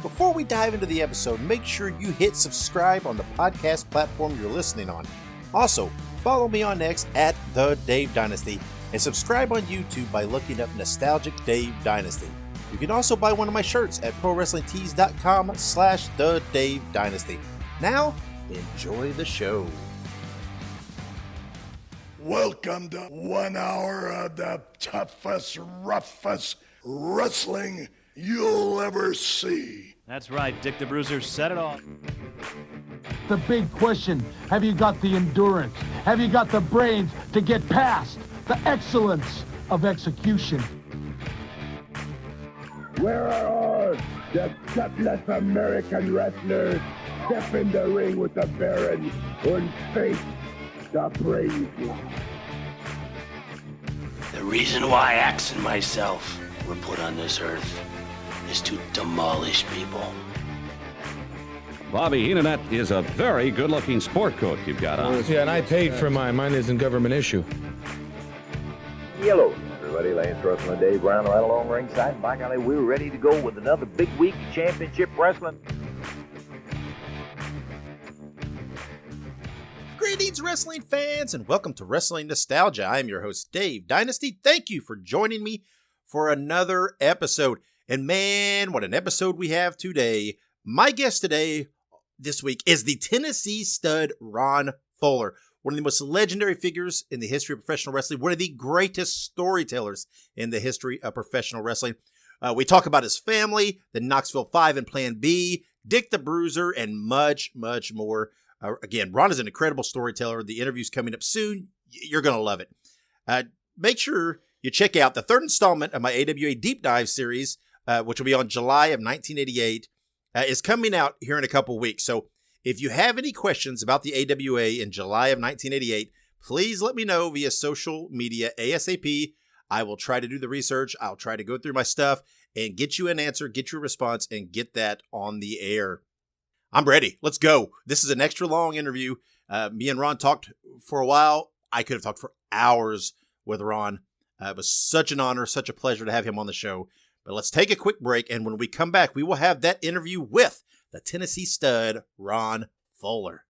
Before we dive into the episode, make sure you hit subscribe on the podcast platform you're listening on. Also, follow me on X at The Dave Dynasty and subscribe on YouTube by looking up Nostalgic Dave Dynasty. You can also buy one of my shirts at ProWrestlingTees.com/The Dave Dynasty. Now, enjoy the show. Welcome to 1 hour of the toughest, roughest wrestling you'll ever see. That's right, Dick the Bruiser said it all. The big question, have you got the endurance? Have you got the brains to get past the excellence of execution? Where are all the gutless American wrestlers? Step in the ring with the Baron and face the praise. The reason why Axe and myself were put on this earth is to demolish people. Bobby Heenan, is a very good-looking sport coat you've got on. Yeah, and I paid for mine. Mine isn't government issue. Hello, everybody. Lance Russell and Dave Brown right along ringside. And by golly, we're ready to go with another big week of championship wrestling. Greetings, wrestling fans, and welcome to Wrestling Nostalgia. I am your host, Dave Dynasty. Thank you for joining me for another episode. And man, what an episode we have today. My guest today, this week, is the Tennessee stud Ron Fuller, one of the most legendary figures in the history of professional wrestling, one of the greatest storytellers in the history of professional wrestling. We talk about his family, the Knoxville 5 and Plan B, Dick the Bruiser, and much, much more. Again, Ron is an incredible storyteller. The interview's coming up soon. You're going to love it. Make sure you check out the third installment of my AWA Deep Dive series, which will be on July of 1988, is coming out here in a couple weeks. So if you have any questions about the AWA in July of 1988, please let me know via social media ASAP. I will try to do the research. I'll try to go through my stuff and get you an answer, get you a response, and get that on the air. I'm ready. Let's go. This is an extra long interview. Me and Ron talked for a while. I could have talked for hours with Ron. It was such an honor, such a pleasure to have him on the show. But let's take a quick break, and when we come back, we will have that interview with the Tennessee stud, Ron Fuller.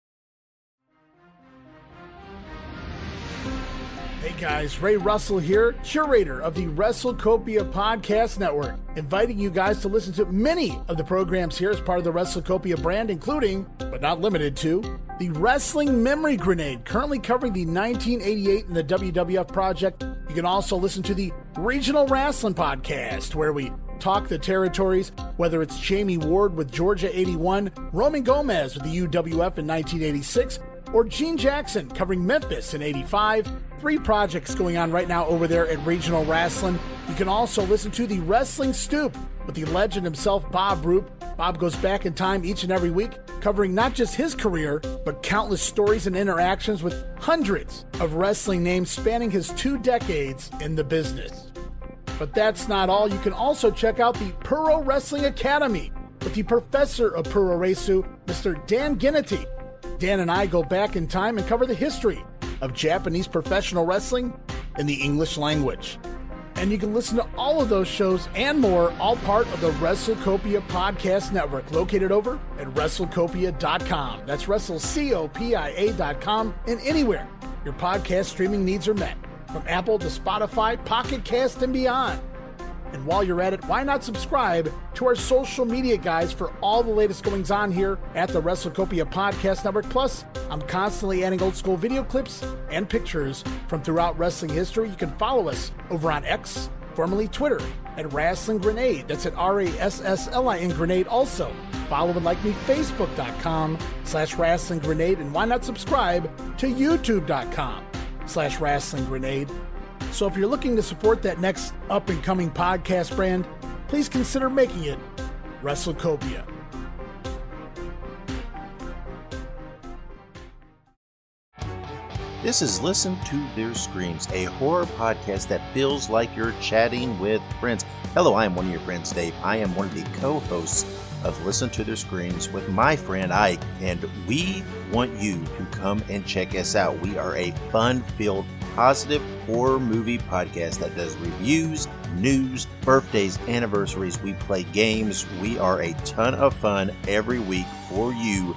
Hey guys, Ray Russell here, curator of the WrestleCopia Podcast Network, inviting you guys to listen to many of the programs here as part of the WrestleCopia brand, including, but not limited to, the Wrestling Memory Grenade, currently covering the 1988 and the WWF project. You can also listen to the Regional Wrestling Podcast, where we talk the territories, whether it's Jamie Ward with Georgia 81, Roman Gomez with the UWF in 1986, or Gene Jackson covering Memphis in 85. 3 projects going on right now over there at Regional Wrestling. You can also listen to the Wrestling Stoop with the legend himself, Bob Roop. Bob goes back in time each and every week, covering not just his career, but countless stories and interactions with hundreds of wrestling names spanning his 2 decades in the business. But that's not all. You can also check out the Pro Wrestling Academy with the professor of Pro Resu, Mr. Dan Ginnity. Dan and I go back in time and cover the history of Japanese professional wrestling in the English language. And you can listen to all of those shows and more, all part of the WrestleCopia Podcast Network, located over at WrestleCopia.com. That's WrestleCopia.com, and anywhere your podcast streaming needs are met, from Apple to Spotify, Pocket Cast, and beyond. And while you're at it, why not subscribe to our social media guys for all the latest goings on here at the WrestleCopia Podcast Network. Plus, I'm constantly adding old school video clips and pictures from throughout wrestling history. You can follow us over on X, formerly Twitter, at Wrestling Grenade. That's at RASSLIN Grenade. Also, follow and like me, Facebook.com/Wrestling Grenade. And why not subscribe to YouTube.com/Wrestling Grenade. So if you're looking to support that next up-and-coming podcast brand, please consider making it WrestleCopia. This is Listen to Their Screams, a horror podcast that feels like you're chatting with friends. Hello, I am one of your friends, Dave. I am one of the co-hosts of Listen to Their Screams with my friend Ike, and we want you to come and check us out. We are a fun-filled, positive horror movie podcast that does reviews, news, birthdays, anniversaries. We play games. We are a ton of fun every week for you,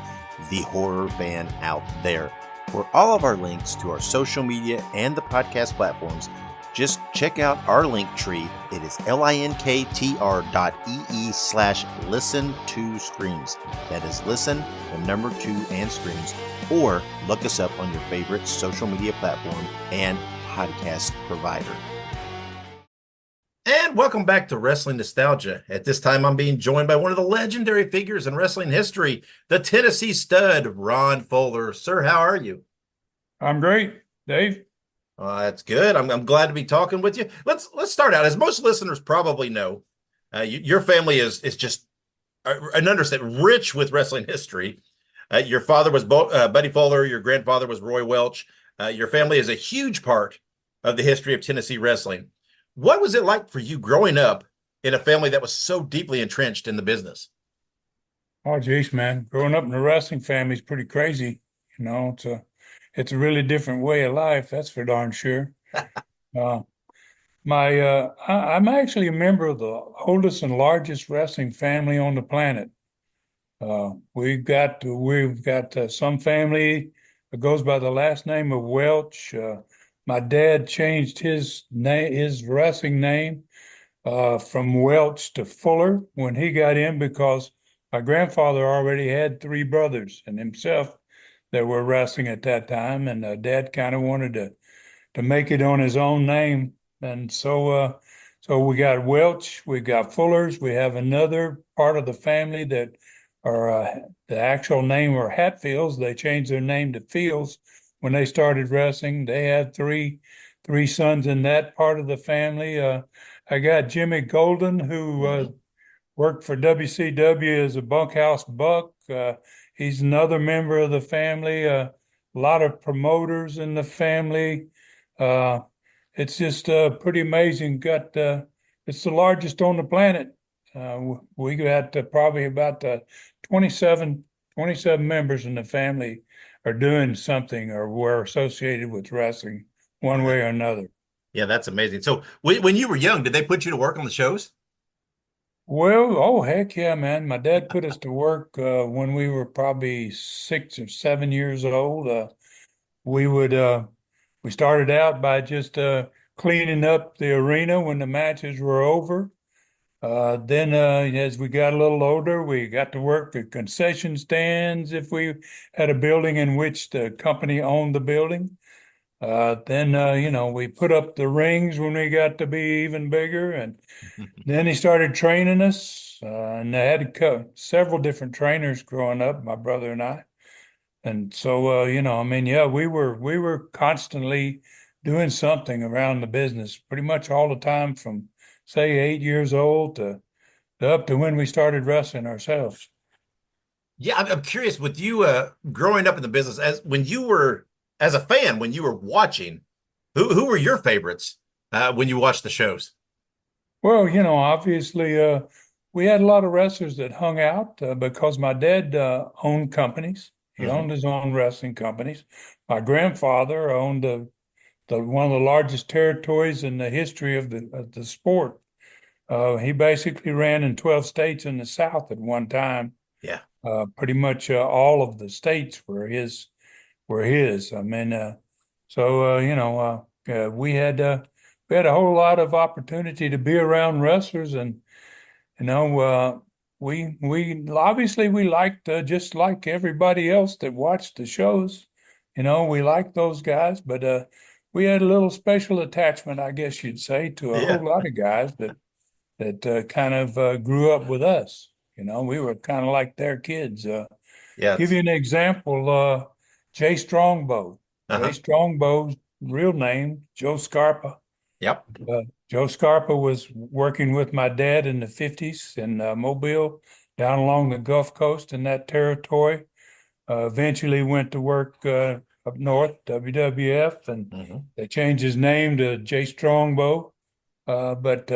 the horror fan out there. For all of our links to our social media and the podcast platforms, just check out our link tree. It is linktr.ee/listen to streams. That is listen, the number 2, and streams. Or look us up on your favorite social media platform and podcast provider. And welcome back to Wrestling Nostalgia. At this time, I'm being joined by one of the legendary figures in wrestling history, the Tennessee Stud, Ron Fuller. Sir, how are you? I'm great, Dave. That's good. I'm glad to be talking with you. Let's start out. As most listeners probably know, your family is just an understatement, rich with wrestling history. Your father was Buddy Fuller. Your grandfather was Roy Welch. Your family is a huge part of the history of Tennessee wrestling. What was it like for you growing up in a family that was so deeply entrenched in the business? Oh, geez, man. Growing up in a wrestling family is pretty crazy. You know, it's a really different way of life. That's for darn sure. I'm actually a member of the oldest and largest wrestling family on the planet. We've got some family that goes by the last name of Welch. My dad changed his wrestling name from Welch to Fuller when he got in because my grandfather already had 3 brothers and himself that were wrestling at that time, and Dad kind of wanted to make it on his own name, and so we got Welch, we got Fullers, we have another part of the family that are the actual name are Hatfields. They changed their name to Fields when they started wrestling. They had three sons in that part of the family. I got Jimmy Golden, who worked for WCW as a bunkhouse buck. He's another member of the family. A lot of promoters in the family. It's just pretty amazing. It's the largest on the planet. We got probably about 27 members in the family are doing something or were associated with wrestling one way or another. Yeah, that's amazing. So when you were young, did they put you to work on the shows? Well, oh, heck yeah, man. My dad put us to work when we were probably 6 or 7 years old. We started out by just cleaning up the arena when the matches were over. Then as we got a little older, we got to work the concession stands if we had a building in which the company owned the building. Then we put up the rings when we got to be even bigger, and then he started training us, and I had several different trainers growing up, my brother and I. And so, we were constantly doing something around the business pretty much all the time from, say, 8 years old to up to when we started wrestling ourselves. Yeah, I'm curious with you growing up in the business as a fan, when you were watching, who were your favorites when you watched the shows? Well, obviously, we had a lot of wrestlers that hung out because my dad owned companies. He owned his own wrestling companies. My grandfather owned one of the largest territories in the history of the sport. He basically ran in 12 states in the South at one time. Yeah. Pretty much all of the states were his. I mean, we had a whole lot of opportunity to be around wrestlers, and we obviously we liked just like everybody else that watched the shows. We liked those guys, but we had a little special attachment, I guess you'd say, to a whole lot of guys that kind of grew up with us. We were kind of like their kids. Give you an example. Jay Strongbow. Jay Strongbow's real name, Joe Scarpa. Yep. Joe Scarpa was working with my dad in the 50s in Mobile, down along the Gulf Coast in that territory. Eventually went to work up north, WWF, and they changed his name to Jay Strongbow. But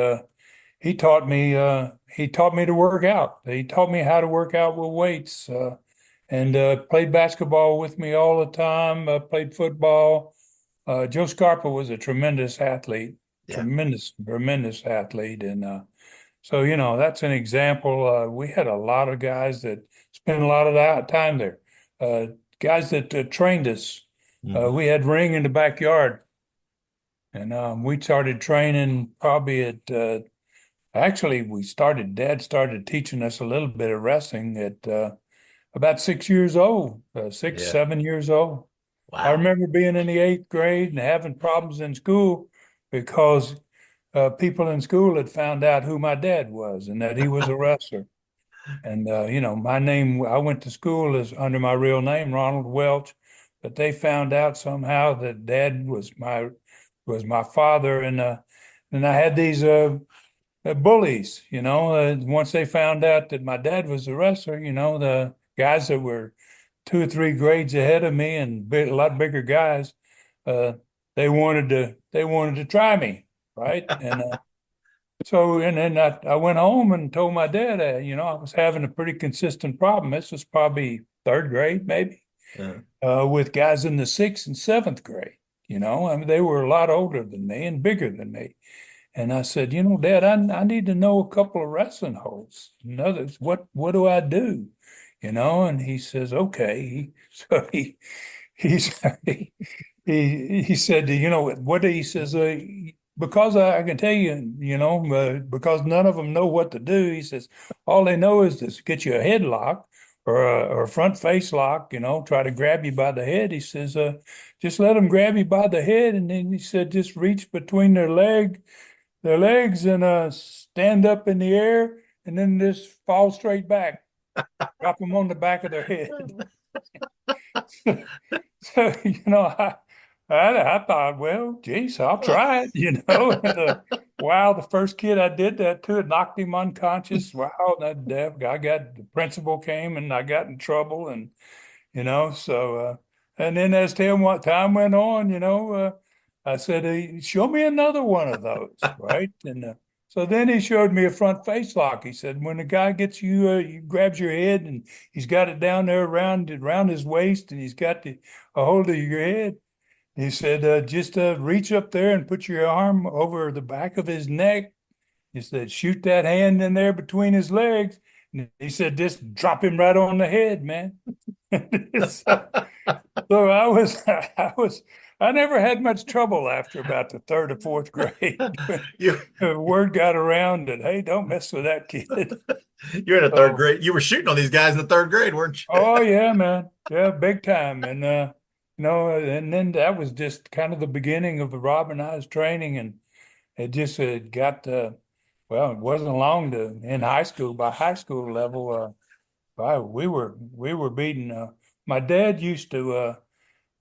he taught me to work out. He taught me how to work out with weights. And played basketball with me all the time, played football. Joe Scarpa was a tremendous athlete. tremendous athlete. And so, that's an example. We had a lot of guys that spent a lot of that time there. Guys that trained us. We had ring in the backyard. And we started training probably at, actually, Dad started teaching us a little bit of wrestling at about 6 years old, 7 years old. Wow. I remember being in the 8th grade and having problems in school because people in school had found out who my dad was and that he was a wrestler. And, my name, I went to school as under my real name, Ronald Welch, but they found out somehow that Dad was my father. And I had these bullies, once they found out that my dad was a wrestler, the guys that were 2 or 3 grades ahead of me and a lot bigger guys, they wanted to try me, right? And then I went home and told my dad, I was having a pretty consistent problem. This was probably 3rd grade, maybe, with guys in the 6th and 7th grade. I mean, they were a lot older than me and bigger than me. And I said, Dad, I need to know a couple of wrestling holds. Others, what do I do? And he says, okay. He said, what he says, because I can tell you, because none of them know what to do. He says, all they know is to get you a headlock or a front face lock, try to grab you by the head. He says, just let them grab you by the head. And then he said, just reach between their legs and stand up in the air and then just fall straight back. Drop them on the back of their head. So, I thought, well, geez, I'll try it, And, wow, the first kid I did that to, it knocked him unconscious. Wow, the principal came and I got in trouble. And, so, and then as time went on, I said, show me another one of those, right? And so then he showed me a front face lock. He said, when the guy gets you, he grabs your head and he's got it down there around his waist and he's got a hold of your head. He said, just reach up there and put your arm over the back of his neck. He said, shoot that hand in there between his legs. And he said, just drop him right on the head, man. So I never had much trouble after about the 3rd or 4th grade. The word got around that, hey, don't mess with that kid. You're in the 3rd grade. You were shooting on these guys in the 3rd grade, weren't you? Oh, yeah, man. Yeah, big time. And, and then that was just kind of the beginning of the Rob and I's training. And it just got, well, it wasn't long in high school. By high school level, we were beating. My dad used to,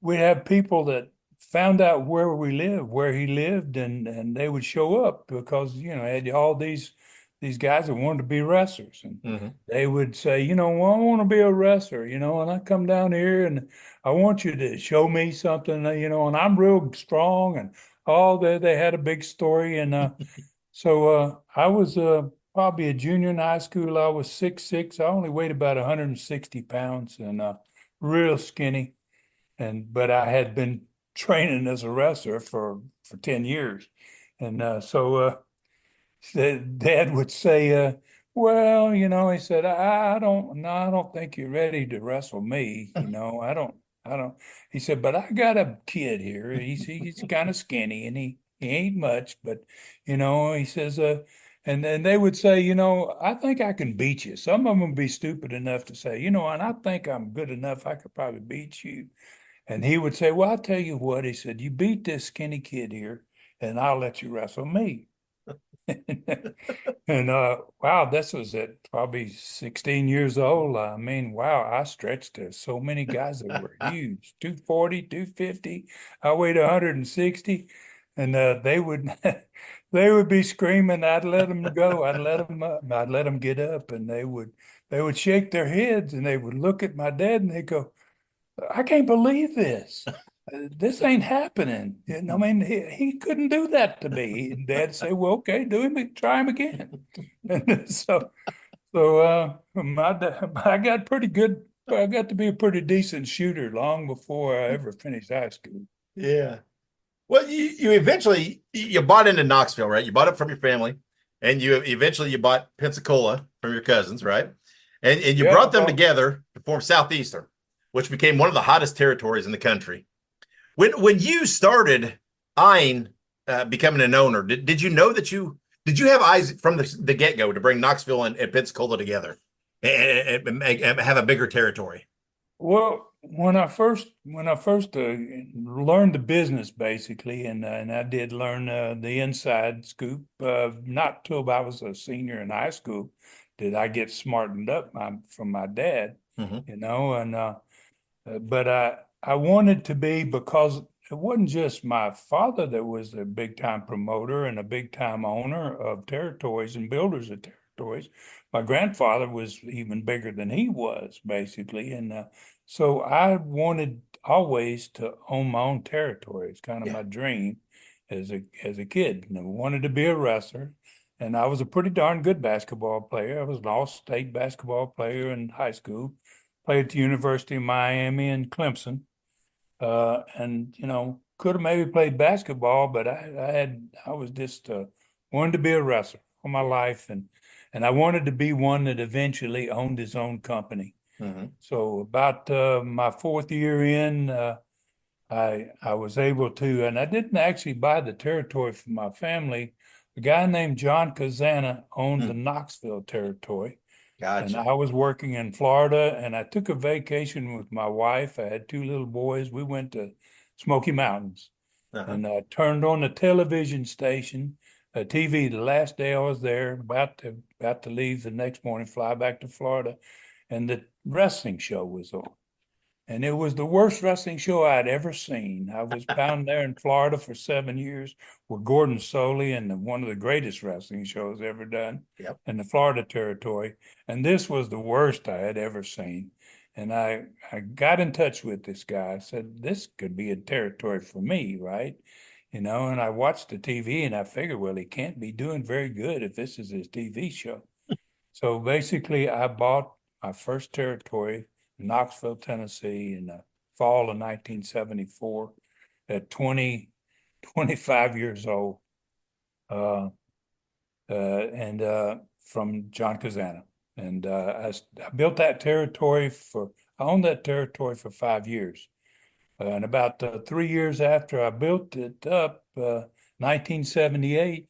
we'd have people that found out where he lived, and they would show up because, had all these guys that wanted to be wrestlers. And they would say, well, I want to be a wrestler, and I come down here and I want you to show me something, and I'm real strong and all that. They had a big story. And so I was probably a junior in high school. I was 6'6". I only weighed about 160 pounds and real skinny. But I had been training as a wrestler for 10 years. And so Dad would say, well, he said, I don't think you're ready to wrestle me. I don't. He said, but I got a kid here. He's kind of skinny and he ain't much, but, he says, and then they would say, I think I can beat you. Some of them would be stupid enough to say, and I think I'm good enough. I could probably beat you. And he would say, well, I'll tell you what. He said, you beat this skinny kid here and I'll let you wrestle me. And wow, this was at probably 16 years old. I mean, wow, I stretched to so many guys that were huge, 240, 250. I weighed 160. And they would be screaming. I'd let them go. I'd let them get up, and they would shake their heads and they would look at my dad and they go, I can't believe this. This ain't happening. I mean, he couldn't do that to me. And Dad say, well, okay, try him again. And so I got pretty good. I got to be a pretty decent shooter long before I ever finished high school. Yeah. Well, you eventually you bought into Knoxville, right? You bought it from your family, and you bought Pensacola from your cousins, right? And you brought them together to form Southeastern, which became one of the hottest territories in the country. When you started eyeing becoming an owner, did you know that did you have eyes from the get go to bring Knoxville and Pensacola together and have a bigger territory? Well, when I first learned the business basically, and I did learn the inside scoop, not till I was a senior in high school did I get smartened up from my dad, you know, and but I wanted to be, because it wasn't just my father that was a big time promoter and a big time owner of territories and builders of territories. My grandfather was even bigger than he was, basically, and so I wanted always to own my own territory. It's kind of my dream as a kid. And I wanted to be a wrestler, and I was a pretty darn good basketball player. I was an all-state basketball player in high school. Played at the University of Miami and Clemson, and could have maybe played basketball, but I was just wanted to be a wrestler all my life, and I wanted to be one that eventually owned his own company. So about my fourth year in, I was able to, and I didn't actually buy the territory for my family. A guy named John Kazana owned the Knoxville territory. Gotcha. And I was working in Florida, and I took a vacation with my wife. I had two little boys. We went to Smoky Mountains, and I turned on the television station, TV, the last day I was there, about to leave the next morning, fly back to Florida, and the wrestling show was on. And it was the worst wrestling show I'd ever seen. I was down there in Florida for 7 years with Gordon Soley, and one of the greatest wrestling shows ever done in the Florida territory. And this was the worst I had ever seen. And I got in touch with this guy. I said, this could be a territory for me, right? And I watched the TV, and I figured, well, he can't be doing very good if this is his TV show. So basically, I bought my first territory, Knoxville, Tennessee, in the fall of 1974 at 25 years old, and from John Kazana. And I built that territory I owned that territory for 5 years. And about 3 years after I built it up, 1978,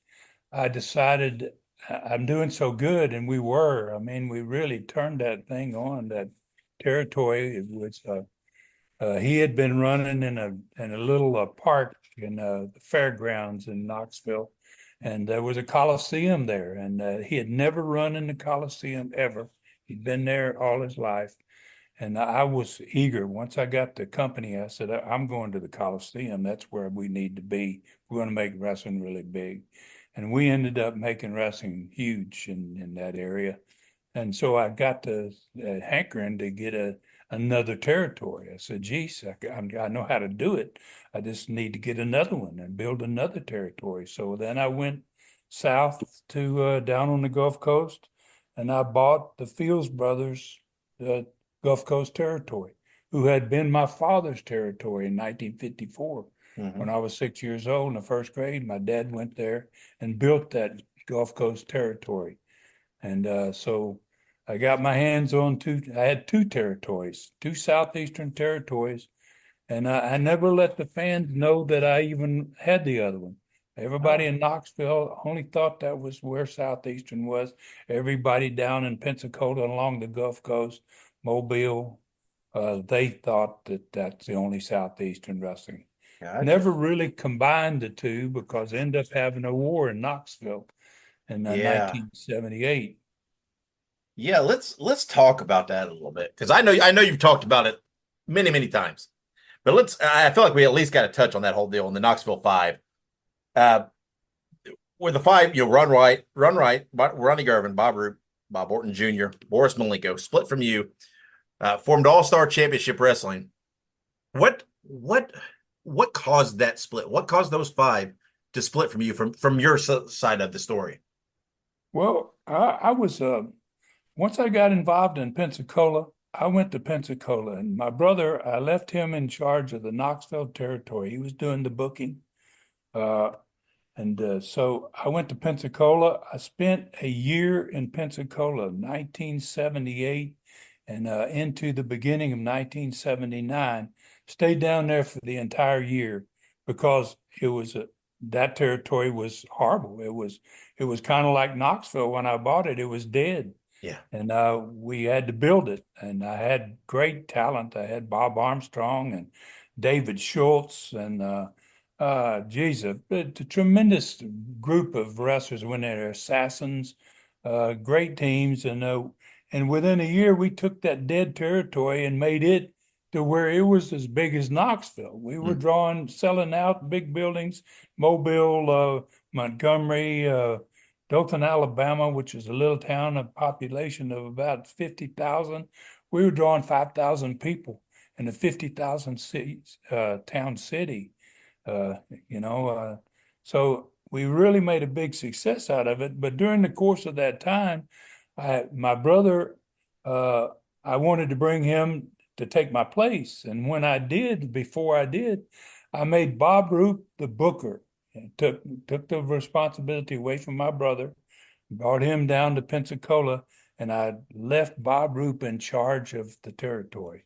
I decided I'm doing so good, and we were. I mean, we really turned that thing on, that territory. It was he had been running in a little park in the fairgrounds in Knoxville, and there was a Coliseum there, and he had never run in the Coliseum ever. He'd been there all his life, and I was eager. Once I got the company, I said, I'm going to the Coliseum. That's where we need to be. We're going to make wrestling really big. And we ended up making wrestling huge in that area. And so I got to hankering to get another territory. I said, geez, I know how to do it. I just need to get another one and build another territory. So then I went south to down on the Gulf Coast, and I bought the Fields Brothers Gulf Coast territory, who had been my father's territory in 1954. When I was 6 years old in the first grade, my dad went there and built that Gulf Coast territory. And so I got my hands on I had two territories, two Southeastern territories. And I never let the fans know that I even had the other one. Everybody in Knoxville only thought that was where Southeastern was. Everybody down in Pensacola along the Gulf Coast, Mobile, they thought that that's the only Southeastern wrestling. Gotcha. Never really combined the two, because I ended up having a war in Knoxville in 1978. Yeah, let's talk about that a little bit, because I know you've talked about it many times, but I feel like we at least got to touch on that whole deal in the Knoxville Five, where the five, Run Right, Ronnie Garvin, Bob Roop, Bob Orton Jr., Boris Malenko, split from you, formed All-Star Championship Wrestling. What caused that split? What caused those five to split from you, from your side of the story? Well, I was once I got involved in Pensacola, I went to Pensacola, and my brother, I left him in charge of the Knoxville territory. He was doing the booking, So I went to Pensacola. I spent a year in Pensacola, 1978, and into the beginning of 1979. Stayed down there for the entire year because that territory was horrible. It was kind of like Knoxville when I bought it. It was dead. Yeah. And we had to build it. And I had great talent. I had Bob Armstrong and David Schultz and a tremendous group of wrestlers when they're assassins, great teams. And within a year, we took that dead territory and made it to where it was as big as Knoxville. We were selling out big buildings, Mobile, Montgomery, Dothan, Alabama, which is a little town, a population of about 50,000. We were drawing 5,000 people in a 50,000 town city. So we really made a big success out of it. But during the course of that time, my brother, I wanted to bring him to take my place. And before I did, I made Bob Roop the booker and took the responsibility away from my brother, brought him down to Pensacola, and I left Bob Roop in charge of the territory.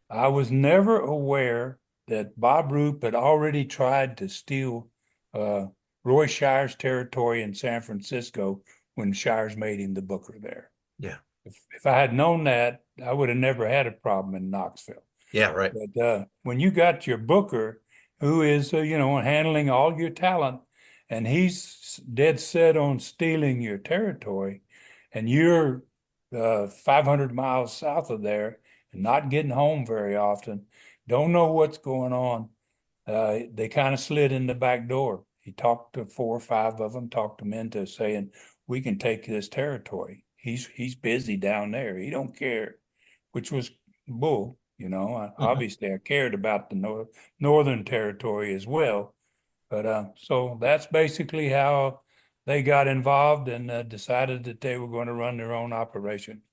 I was never aware that Bob Roop had already tried to steal Roy Shire's territory in San Francisco when Shires made him the booker there. Yeah. If I had known that, I would have never had a problem in Knoxville. Yeah, right. But when you got your booker, who is, handling all your talent, and he's dead set on stealing your territory, and you're 500 miles south of there and not getting home very often, don't know what's going on, they kind of slid in the back door. He talked to 4 or 5 of them, talked them into saying, we can take this territory. He's busy down there. He don't care, which was bull. Obviously I cared about the northern territory as well. But so that's basically how they got involved and decided that they were going to run their own operation.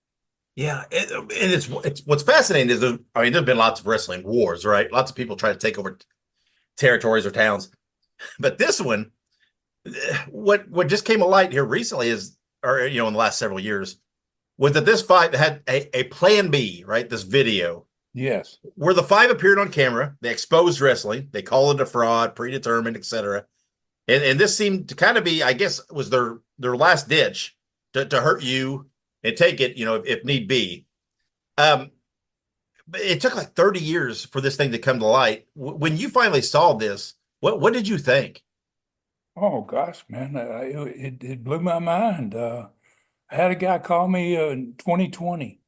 Yeah, and it's what's fascinating is there's been lots of wrestling wars, right? Lots of people try to take over territories or towns, but this one, what just came to light here recently in the last several years, was that this fight had a plan B, right? This video, yes, where the 5 appeared on camera, they exposed wrestling, they called it a fraud, predetermined, etc. And this seemed to kind of be, I guess, was their last ditch to hurt you and take it, if need be. But it took like 30 years for this thing to come to light. When you finally saw this, what did you think? Oh gosh, man, it blew my mind. I had a guy call me in 2020.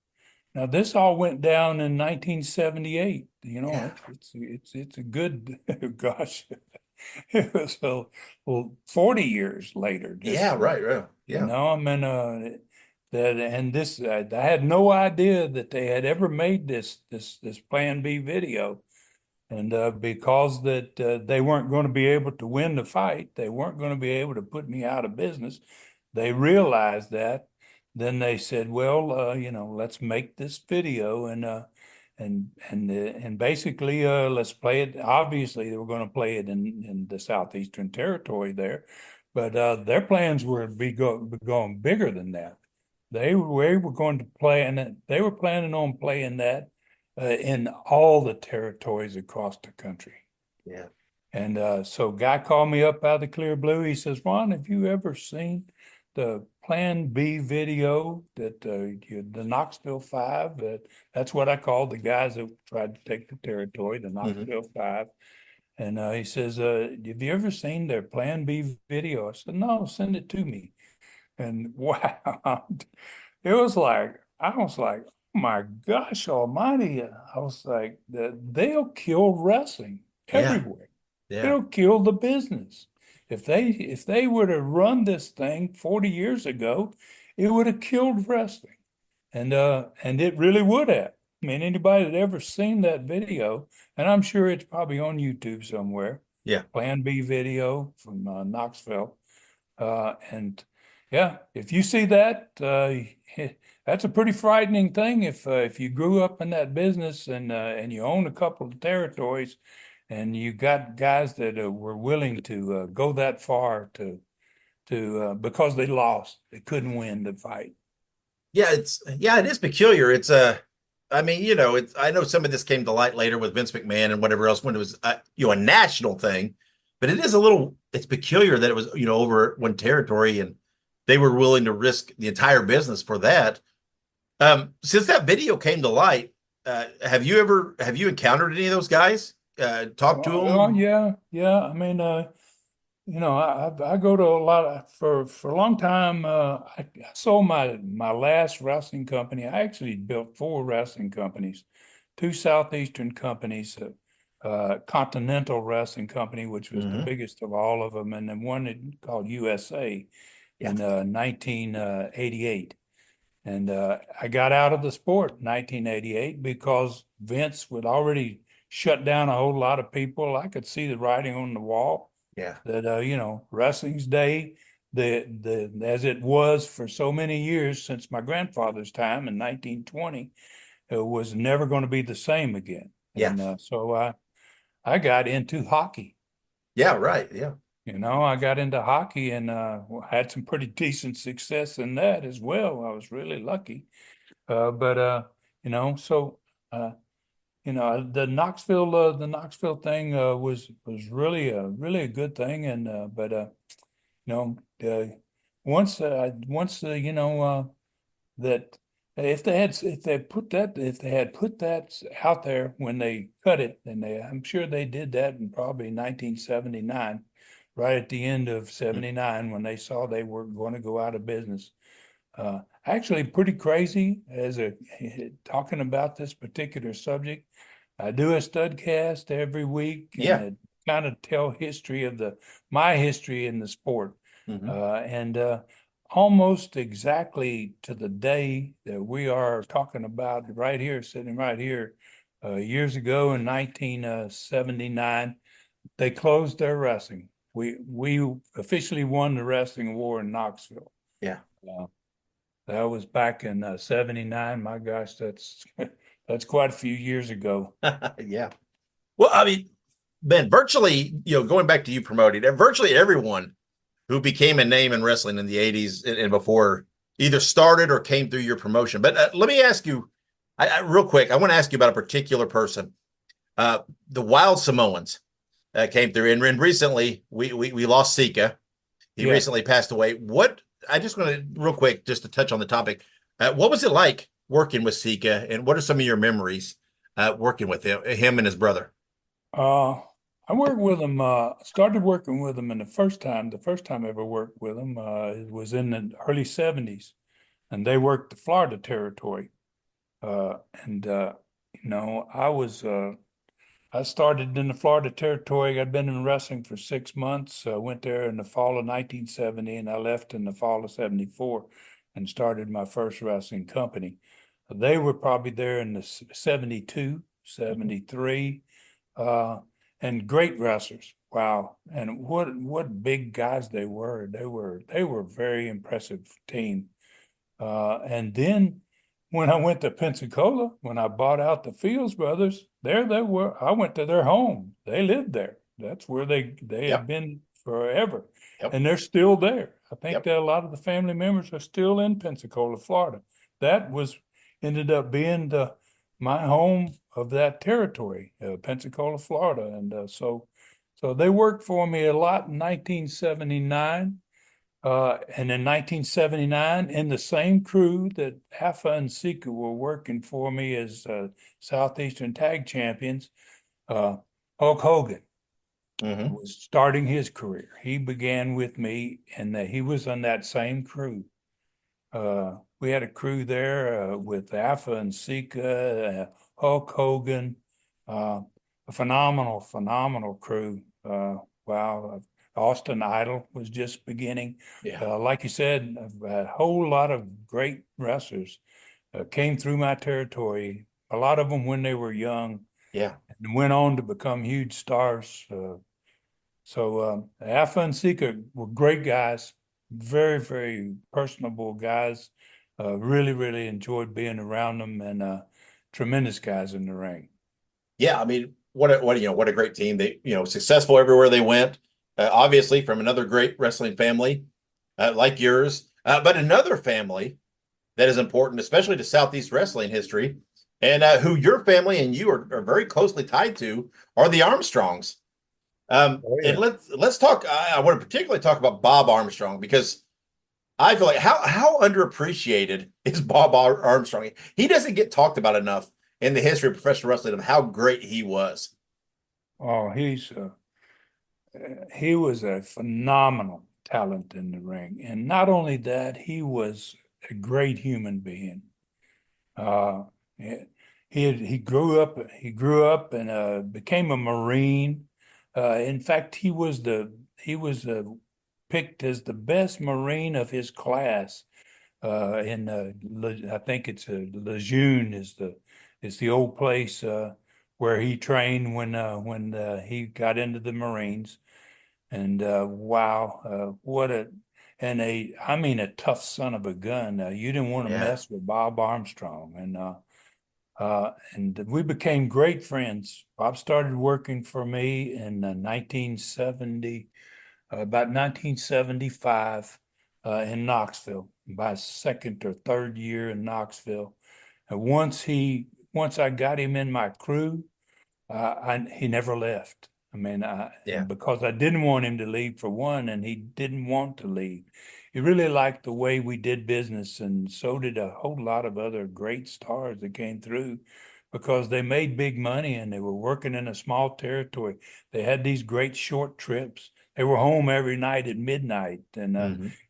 Now this all went down in 1978. It's a good gosh. It was 40 years later. Right. Yeah. I had no idea that they had ever made this Plan B video. And because that they weren't going to be able to win the fight, they weren't going to be able to put me out of business. They realized that. Then they said, well, let's make this video and basically let's play it. Obviously, they were going to play it in the Southeastern Territory there, but their plans were to be going bigger than that. They were going to play, and they were planning on playing that in all the territories across the country. Yeah. And so guy called me up out of the clear blue. He says, Ron, have you ever seen the Plan B video that the Knoxville 5? That's what I called the guys that tried to take the territory, the Knoxville 5. And he says, have you ever seen their Plan B video? I said, no, send it to me. And wow, I was like, oh my gosh almighty. I was like, they'll kill wrestling everywhere. Yeah. They'll kill the business. If they would have run this thing 40 years ago, it would have killed wrestling. And it really would have. I mean, anybody that ever seen that video, and I'm sure it's probably on YouTube somewhere. Yeah. Plan B video from Knoxville. And yeah, if you see that, that's a pretty frightening thing. If you grew up in that business and you own a couple of territories, and you got guys that were willing to go that far to because they lost, they couldn't win the fight. Yeah, it is peculiar. I mean, I know some of this came to light later with Vince McMahon and whatever else when it was a national thing, but it's peculiar that it was over one territory and they were willing to risk the entire business for that. Since that video came to light, have you encountered any of those guys? Talked to them? Oh yeah. I mean, I go to a lot for a long time. I sold my last wrestling company. I actually built 4 wrestling companies, 2 southeastern companies, Continental Wrestling Company, which was the biggest of all of them, and then one called USA in 1988. And I got out of the sport in 1988 because Vince would already shut down a whole lot of people. I could see the writing on the wall. Yeah. That wrestling's day, the as it was for so many years since my grandfather's time in 1920, was never going to be the same again. Yeah. And so I got into hockey. Yeah, right. Yeah. I got into hockey and had some pretty decent success in that as well. I was really lucky. The Knoxville thing was really a good thing, and once that if they had put that out there when they cut it, and I'm sure they did that in probably 1979, right at the end of 79 when they saw they were going to go out of business. Actually pretty crazy talking about this particular subject. I do a studcast every week and kind of tell history of my history in the sport. And almost exactly to the day that we are talking about right here, sitting right here, years ago in 1979, they closed their wrestling. We officially won the wrestling war in Knoxville. Yeah. That was back in 79. My gosh, that's quite a few years ago. Yeah. Well, I mean, Ben, virtually, going back to you promoting, virtually everyone who became a name in wrestling in the 80s and before either started or came through your promotion. But let me ask you, real quick, I want to ask you about a particular person. The Wild Samoans came through. And recently, we lost Sika. He recently passed away. I just want to, real quick, just to touch on the topic, what was it like working with Sika, and what are some of your memories working with him and his brother? I worked with him, started working with him the first time I ever worked with him, it was in the early 70s, and they worked the Florida territory. I started in the Florida territory. I'd been in wrestling for 6 months. I went there in the fall of 1970, and I left in the fall of 74 and started my first wrestling company. They were probably there in the 72, 73, and great wrestlers. Wow. And what big guys they were. They were a very impressive team. And then when I went to Pensacola, when I bought out the Fields brothers, there they were. I went to their home. They lived there. That's where they have been forever. And they're still there. I think that a lot of the family members are still in Pensacola, Florida. That ended up being my home of that territory, Pensacola, Florida. And so they worked for me a lot in 1979. And in 1979, in the same crew that Afa and Sika were working for me as Southeastern Tag Champions, Hulk Hogan was starting his career. He began with me, and he was on that same crew. We had a crew there with Afa and Sika, Hulk Hogan, a phenomenal crew. Wow. Austin Idol was just beginning. Like you said, a whole lot of great wrestlers came through my territory. A lot of them when they were young, and went on to become huge stars. Afa and Sika were great guys, very, very personable guys. Really, really enjoyed being around them, and tremendous guys in the ring. Yeah, I mean, what a great team. They, successful everywhere they went. Obviously from another great wrestling family like yours, but another family that is important, especially to Southeast wrestling history, and who your family and you are very closely tied to, are the Armstrongs. And let's talk. I want to particularly talk about Bob Armstrong, because I feel like how underappreciated is Bob Armstrong. He doesn't get talked about enough in the history of professional wrestling of how great he was. Oh, he was a phenomenal talent in the ring, and not only that, he was a great human being. He grew up and became a Marine. In fact, he was picked as the best Marine of his class. I think it's Lejeune is the old place where he trained when he got into the Marines. And wow, I mean, a tough son of a gun. You didn't want to mess with Bob Armstrong, and we became great friends. Bob started working for me in 1970, about 1975, in Knoxville. By second or third year in Knoxville, and once I got him in my crew, he never left. I mean, because I didn't want him to leave, for one, and he didn't want to leave. He really liked the way we did business, and so did a whole lot of other great stars that came through, because they made big money and they were working in a small territory. They had these great short trips. They were home every night at midnight, and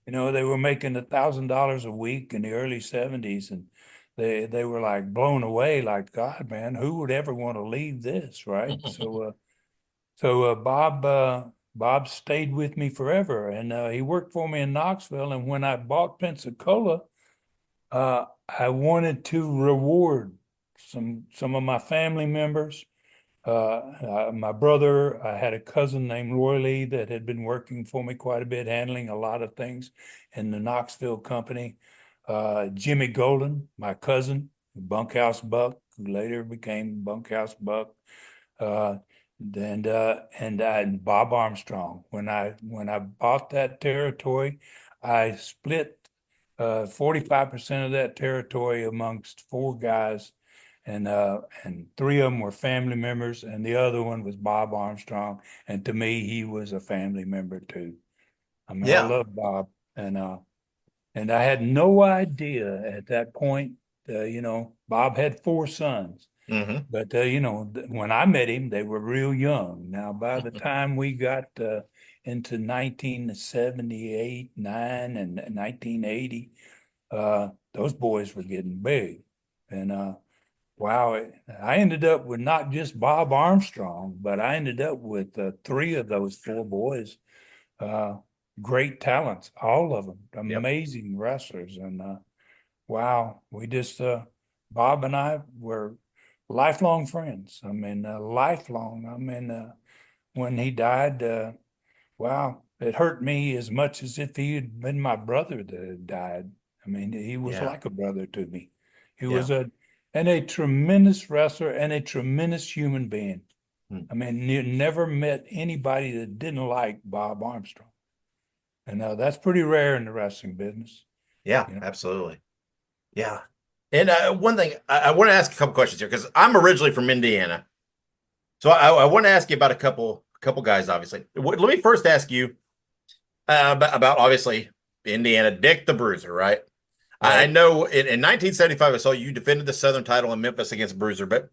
they were making $1,000 a week in the early 70s, and they were like blown away, like, God, man, who would ever want to leave this, right? So Bob stayed with me forever, and he worked for me in Knoxville. And when I bought Pensacola, I wanted to reward some of my family members. My brother, I had a cousin named Roy Lee that had been working for me quite a bit, handling a lot of things in the Knoxville company. Jimmy Golden, my cousin, Bunkhouse Buck, who later became Bunkhouse Buck. And Bob Armstrong. When I bought that territory, I split 45% of that territory amongst four guys, and three of them were family members, and the other one was Bob Armstrong. And to me, he was a family member too. I mean, I love Bob, and I had no idea at that point. Bob had four sons. But when I met him, they were real young. Now, by the time we got into 1978, 9, and 1980, those boys were getting big. And wow, I ended up with not just Bob Armstrong, but I ended up with three of those four boys. Great talents, all of them, amazing wrestlers. And wow, we just, Bob and I were lifelong friends. I mean, lifelong. I mean, when he died, wow, it hurt me as much as if he had been my brother that had died. I mean, he was like a brother to me. He was a tremendous wrestler and a tremendous human being. I mean, you never met anybody that didn't like Bob Armstrong. And that's pretty rare in the wrestling business. Yeah, absolutely. Yeah. And one thing, I want to ask a couple questions here, because I'm originally from Indiana. So I want to ask you about a couple guys, obviously. Let me first ask you about obviously, Indiana, Dick the Bruiser, right? I know in 1975, I saw you defended the Southern title in Memphis against Bruiser, but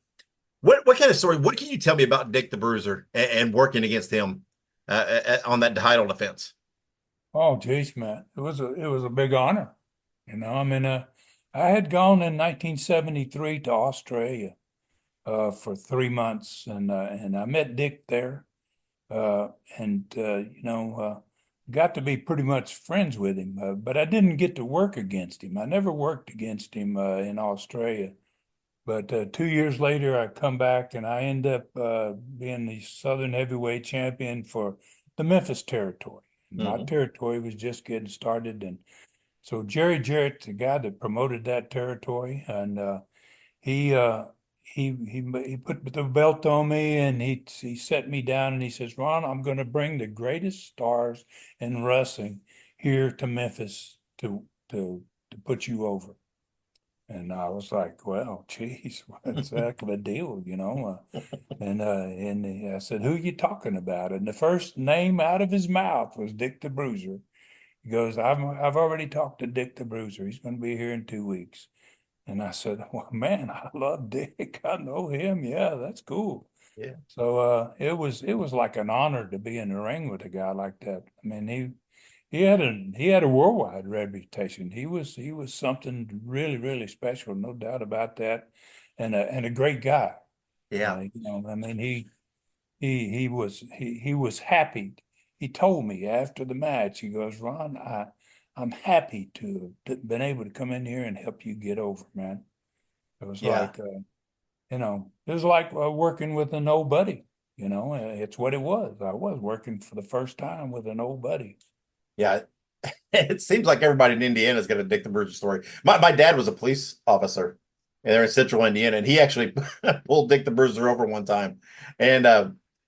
what kind of story, what can you tell me about Dick the Bruiser and working against him on that title defense? Oh, geez, man, it was a big honor. I mean, I had gone in 1973 to Australia for 3 months, and I met Dick there, got to be pretty much friends with him. But I didn't get to work against him. I never worked against him in Australia. But 2 years later, I come back and I end up being the Southern Heavyweight Champion for the Memphis territory. My territory was just getting started, and so Jerry Jarrett, the guy that promoted that territory, and he he put the belt on me, and he set me down, and he says, "Ron, I'm going to bring the greatest stars in wrestling here to Memphis to put you over." And I was like, "Well, geez, what's a heck of a deal, you know?" And I said, "Who you talking about?" And the first name out of his mouth was Dick the Bruiser. He goes, "I've already talked to Dick the Bruiser. He's going to be here in 2 weeks." And I said, "Well, man, I love Dick. I know him. Yeah, that's cool." Yeah. So it was like an honor to be in the ring with a guy like that. I mean, he had a worldwide reputation. He was something really, really special, no doubt about that, and a great guy. Yeah. You know, I mean, he was happy. He told me after the match, he goes, "Ron, I'm happy to have been able to come in here and help you get over, man." It was like, you know, it was like working with an old buddy. You know, it's what it was. I was working for the first time with an old buddy. Yeah. It seems like everybody in Indiana is got a Dick the Bruiser story. My dad was a police officer, and they're in Central Indiana, and he actually pulled Dick the Bruiser over one time, and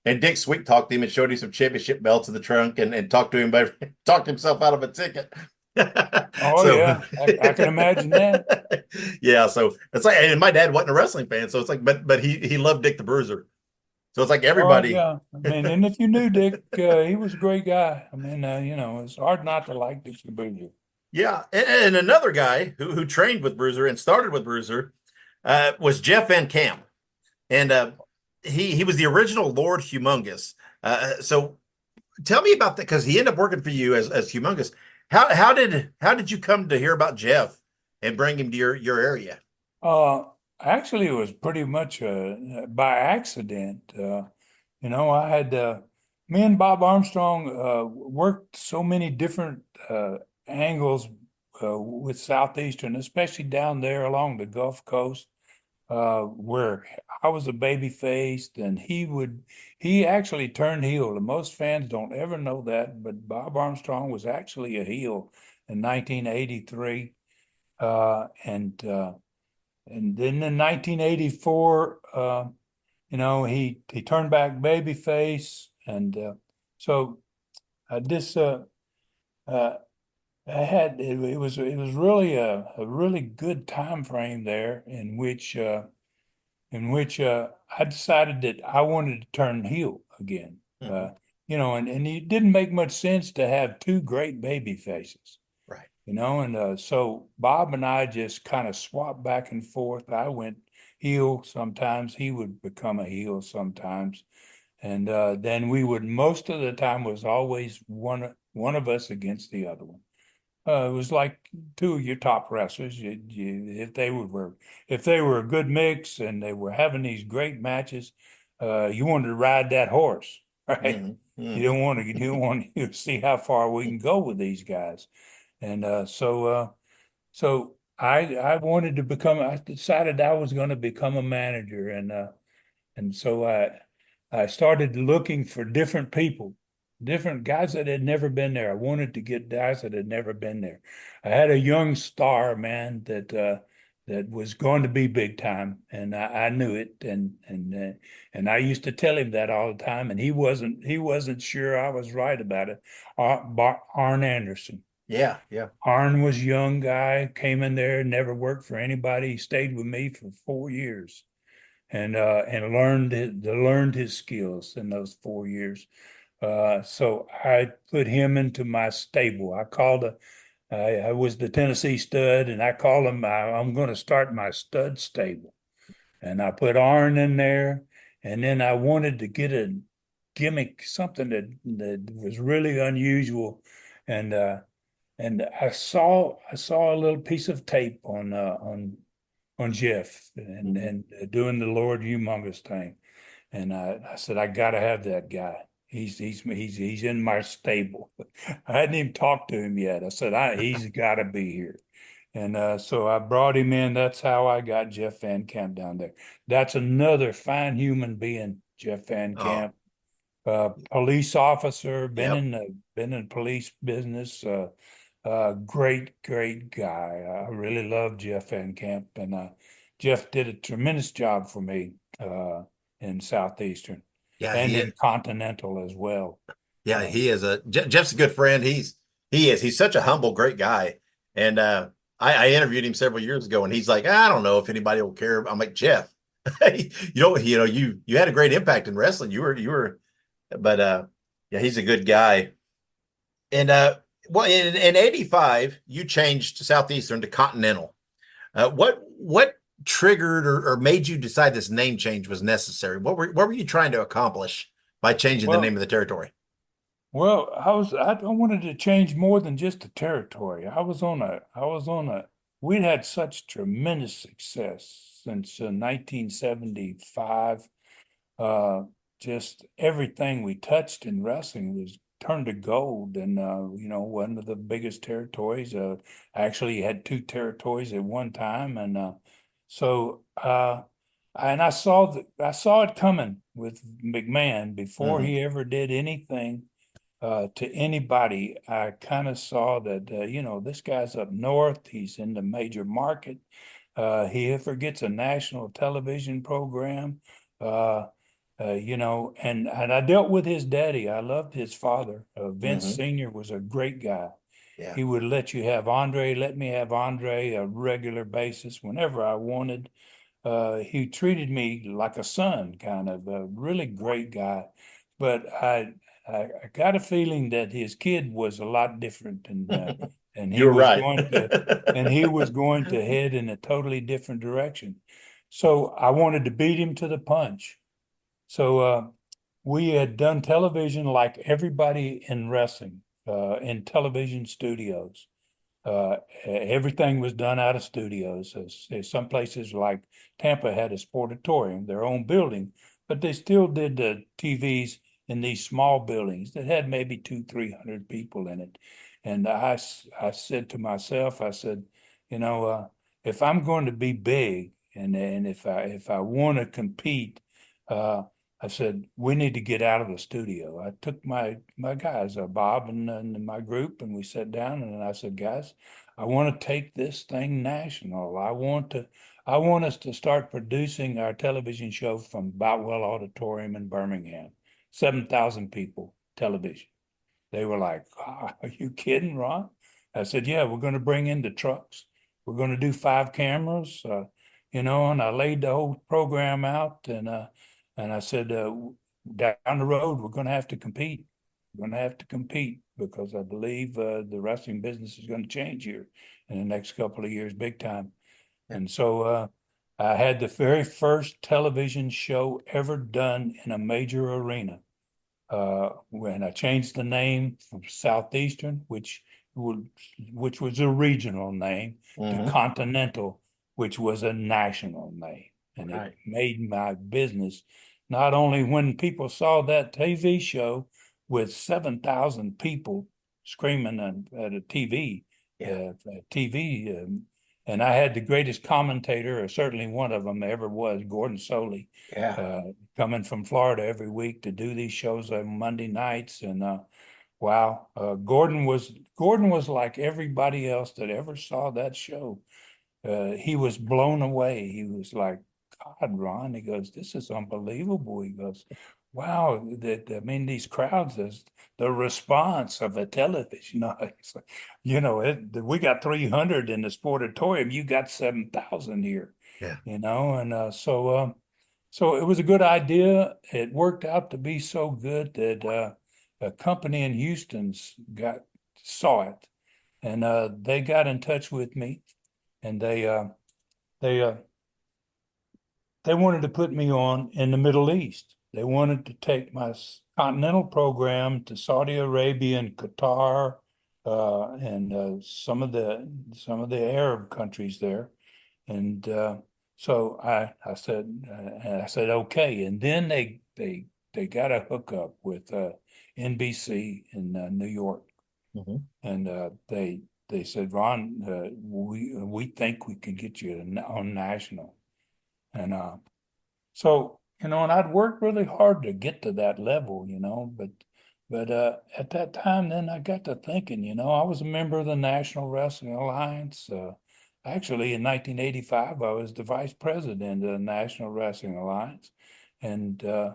Dick sweet talked him and showed him some championship belts in the trunk, and talked to him about talked himself out of a ticket. Oh, so, yeah, I can imagine that. Yeah, so it's like, and my dad wasn't a wrestling fan, so it's like, but he loved Dick the Bruiser. So it's like everybody. Oh, yeah, I mean, and if you knew Dick, he was a great guy. I mean, you know, it's hard not to like Dick the Bruiser. Yeah, and another guy who trained with Bruiser and started with Bruiser was Jeff Van Camp, and he was the original Lord Humongous. So tell me about that, because he ended up working for you as Humongous. How did you come to hear about Jeff and bring him to your area? Actually, it was pretty much by accident. You know, I had me and Bob Armstrong worked so many different angles with Southeastern, especially down there along the Gulf Coast, where I was a baby faced, and he actually turned heel. And most fans don't ever know that, but Bob Armstrong was actually a heel in 1983, and then in 1984, you know, he turned back babyface, and so this I had it was really a really good time frame there in which I decided that I wanted to turn heel again. Mm-hmm. You know, and it didn't make much sense to have two great baby faces. Right. You know, and so Bob and I just kind of swapped back and forth. I went heel sometimes, he would become a heel sometimes. And then we would, most of the time was always one of us against the other one. It was like two of your top wrestlers. If they were a good mix and they were having these great matches, you wanted to ride that horse, right? Mm-hmm. Mm-hmm. You don't want to see how far we can go with these guys. And so I wanted to become. I decided I was going to become a manager, and so I started looking for different people, different guys that had never been there. I wanted to get guys that had never been there. I had a young star, man, that was going to be big time, and I knew it, and I used to tell him that all the time, and he wasn't sure I was right about it. Arn Anderson. Yeah. Arn was a young guy, came in there, never worked for anybody. He stayed with me for 4 years, and learned his skills in those 4 years. So I put him into my stable. I was the Tennessee stud, and I called him, I'm going to start my stud stable. And I put Arn in there, and then I wanted to get a gimmick, something that was really unusual. And I saw a little piece of tape on Jeff and doing the Lord Humongous thing. And I said, I got to have that guy. He's in my stable. I hadn't even talked to him yet. I said, he's got to be here. And so I brought him in. That's how I got Jeff Van Camp down there. That's another fine human being, Jeff Van Camp. Police officer, been in police business. Great guy. I really love Jeff Van Camp, and Jeff did a tremendous job for me in Southeastern, and in Continental as well. Yeah, he is Jeff's a good friend. He's such a humble, great guy. And I interviewed him several years ago, and he's like, I don't know if anybody will care. I'm like, Jeff, you had a great impact in wrestling. But yeah, he's a good guy. And well, in '85, you changed to Southeastern to Continental. What triggered or made you decide this name change was necessary? What were you trying to accomplish by changing the name of the territory? Well, I wanted to change more than just the territory. We'd had such tremendous success since 1975. Just everything we touched in wrestling was turned to gold, and one of the biggest territories. Actually had two territories at one time, and I saw it coming with McMahon before he ever did anything to anybody. I kind of saw that this guy's up north. He's in the major market. He ever gets a national television program. And I dealt with his daddy. I loved his father. Vince Sr. was a great guy. Yeah. He would let me have Andre a regular basis whenever I wanted. He treated me like a son, kind of a really great guy. But I got a feeling that his kid was a lot different, and he was right. He was going to head in a totally different direction. So I wanted to beat him to the punch. So we had done television like everybody in wrestling, in television studios. Everything was done out of studios. Some places like Tampa had a sportatorium, their own building, but they still did the TVs in these small buildings that had maybe 200-300 people in it. And I said to myself, if I'm going to be big and if I want to compete, I said, we need to get out of the studio. I took my guys, Bob and my group, and we sat down, and I said, guys, I want to take this thing national. I want us to start producing our television show from Boutwell Auditorium in Birmingham, 7,000 people, television. They were like, are you kidding, Ron? I said, yeah, we're going to bring in the trucks. We're going to do 5 cameras, and I laid the whole program out, and I said, down the road, we're going to have to compete. We're going to have to compete because I believe the wrestling business is going to change here in the next couple of years, big time. And so I had the very first television show ever done in a major arena. When I changed the name from Southeastern, which was a regional name, to Continental, which was a national name. And it made my business, not only when people saw that TV show with 7,000 people screaming at a TV, and I had the greatest commentator, or certainly one of them ever was, Gordon Soley, coming from Florida every week to do these shows on Monday nights. And wow, Gordon was like everybody else that ever saw that show. He was blown away. He was like, God, Ron, he goes, this is unbelievable. He goes, wow, these crowds, the response of a television. We got 300 in the sportatorium. You got 7,000 here. Yeah. And so it was a good idea. It worked out to be so good that a company in Houston saw it, and they got in touch with me, and they wanted to put me on in the Middle East. They wanted to take my Continental program to Saudi Arabia and Qatar, and some of the Arab countries there. And so I said okay. And then they got a hookup with NBC in New York, and they said, Ron, we think we could get you on national. And so, and I'd worked really hard to get to that level, but at that time, then I got to thinking, I was a member of the National Wrestling Alliance. Actually, in 1985, I was the vice president of the National Wrestling Alliance, and I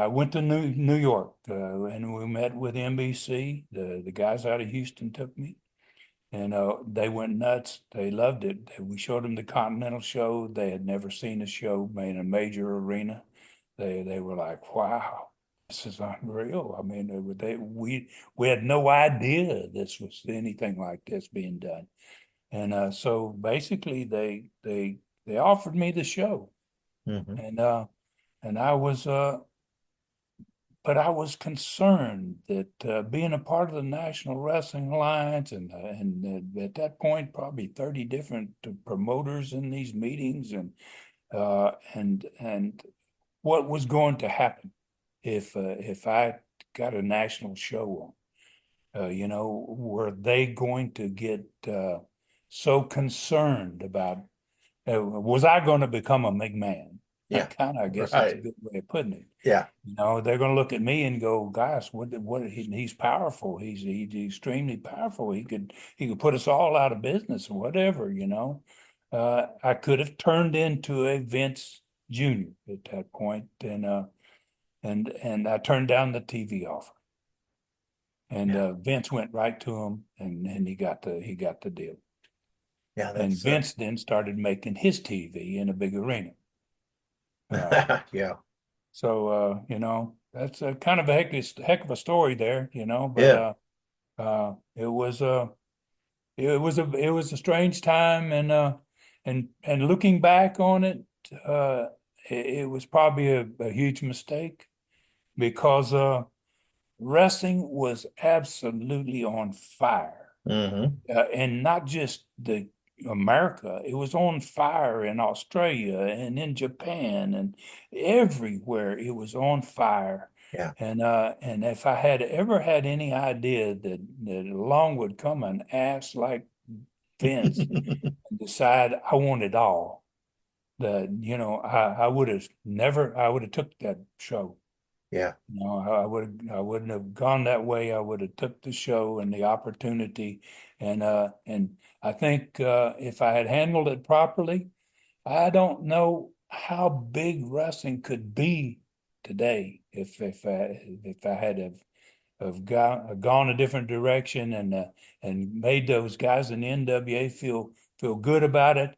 went to New York, and we met with NBC. The guys out of Houston took me, and they went nuts. They loved it. We showed them the Continental show. They had never seen a show made in a major arena. They were like, "Wow, this is unreal." I mean, we had no idea this was anything like this being done. And so basically they offered me the show. And I was but I was concerned that being a part of the National Wrestling Alliance and at that point probably 30 different promoters in these meetings and what was going to happen if I got a national show on. Were they going to get so concerned about, was I going to become a McMahon? Yeah. I guess that's a good way of putting it. Yeah. They're going to look at me and go, "Gosh, he's powerful. He's extremely powerful. He could put us all out of business or whatever, I could have turned into a Vince Jr. at that point, and I turned down the TV offer. And Vince went right to him, and he got the deal. Yeah, and Vince then started making his TV in a big arena. Yeah. So that's a kind of a heck of a story there, But it was a strange time, and looking back on it, it was probably a huge mistake because wrestling was absolutely on fire, and not just America. It was on fire in Australia and in Japan and everywhere. It was on fire. Yeah. And if I had ever had any idea that along would come an ass like Vince and decide I want it all, I would have took that show. Yeah. I wouldn't have gone that way. I would have took the show and the opportunity, and I think if I had handled it properly, I don't know how big wrestling could be today if I had have gone a different direction and made those guys in the NWA feel good about it.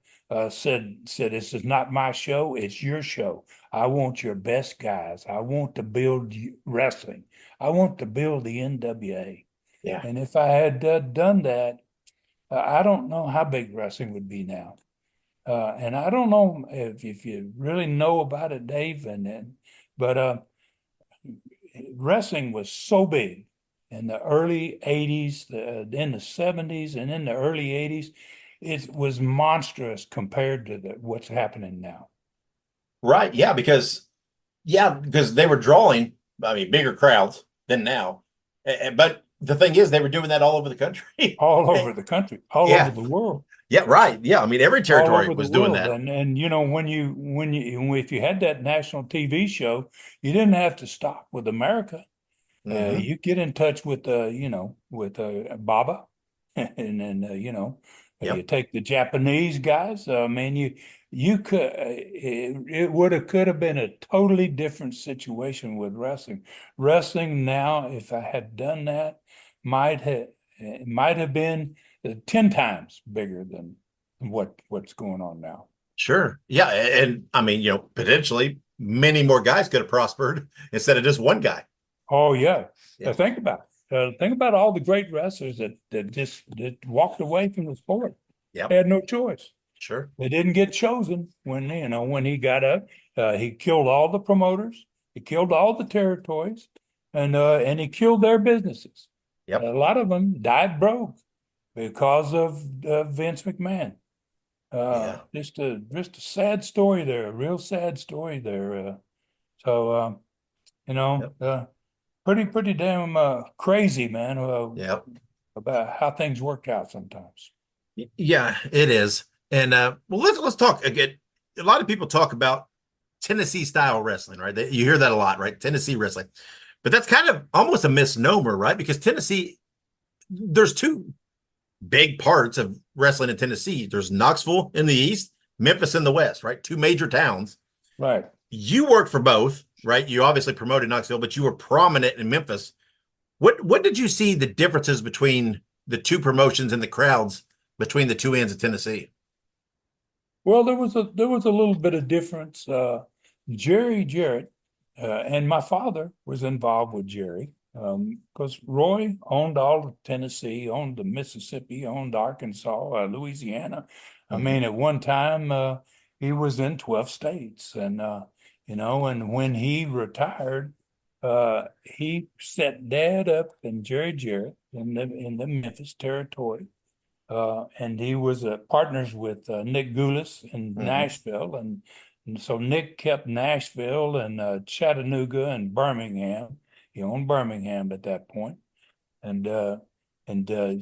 Said this is not my show, it's your show. I want your best guys. I want to build wrestling. I want to build the NWA. Yeah. And if I had done that, I don't know how big wrestling would be now. And I don't know if you really know about it, Dave, but wrestling was so big in the early 80s, in the 70s, and in the early 80s. It was monstrous compared to what's happening now. Right. Yeah. Because they were drawing, bigger crowds than now. But the thing is, they were doing that all over the country. All over the country, all over the world. Yeah. Right. Yeah. Every territory was doing that. And if you had that national TV show, you didn't have to stop with America. You get in touch with Baba, and then you take the Japanese guys. You could. It could have been a totally different situation with wrestling. Wrestling now, if I had done that, might have been 10 times bigger than what's going on now. Sure. Yeah. And potentially many more guys could have prospered instead of just one guy. Oh yeah. Think about it. Think about all the great wrestlers that walked away from the sport. Yeah. They had no choice. Sure. They didn't get chosen when he got up. He killed all the promoters. He killed all the territories, and he killed their businesses. Yep. A lot of them died broke because of Vince McMahon. Just a sad story there, a real sad story there. Pretty damn crazy, man. About how things worked out sometimes. Yeah, it is. And let's talk again. A lot of people talk about Tennessee style wrestling, right? You hear that a lot, right? Tennessee wrestling, but that's kind of almost a misnomer, right? Because Tennessee, there's two big parts of wrestling in Tennessee. There's Knoxville in the east, Memphis in the west, right? Two major towns. Right. You worked for both, right? You obviously promoted Knoxville, but you were prominent in Memphis. What did you see the differences between the two promotions and the crowds between the two ends of Tennessee? Well, there was a little bit of difference. Jerry Jarrett and my father was involved with Jerry because Roy owned all of Tennessee, owned the Mississippi, owned Arkansas, Louisiana. I mean, at one time he was in 12 states, and and when he retired, he set Dad up and Jerry Jarrett in the Memphis territory. And he was partners with Nick Goulas in Nashville, and so Nick kept Nashville and Chattanooga and Birmingham. He owned Birmingham at that point, and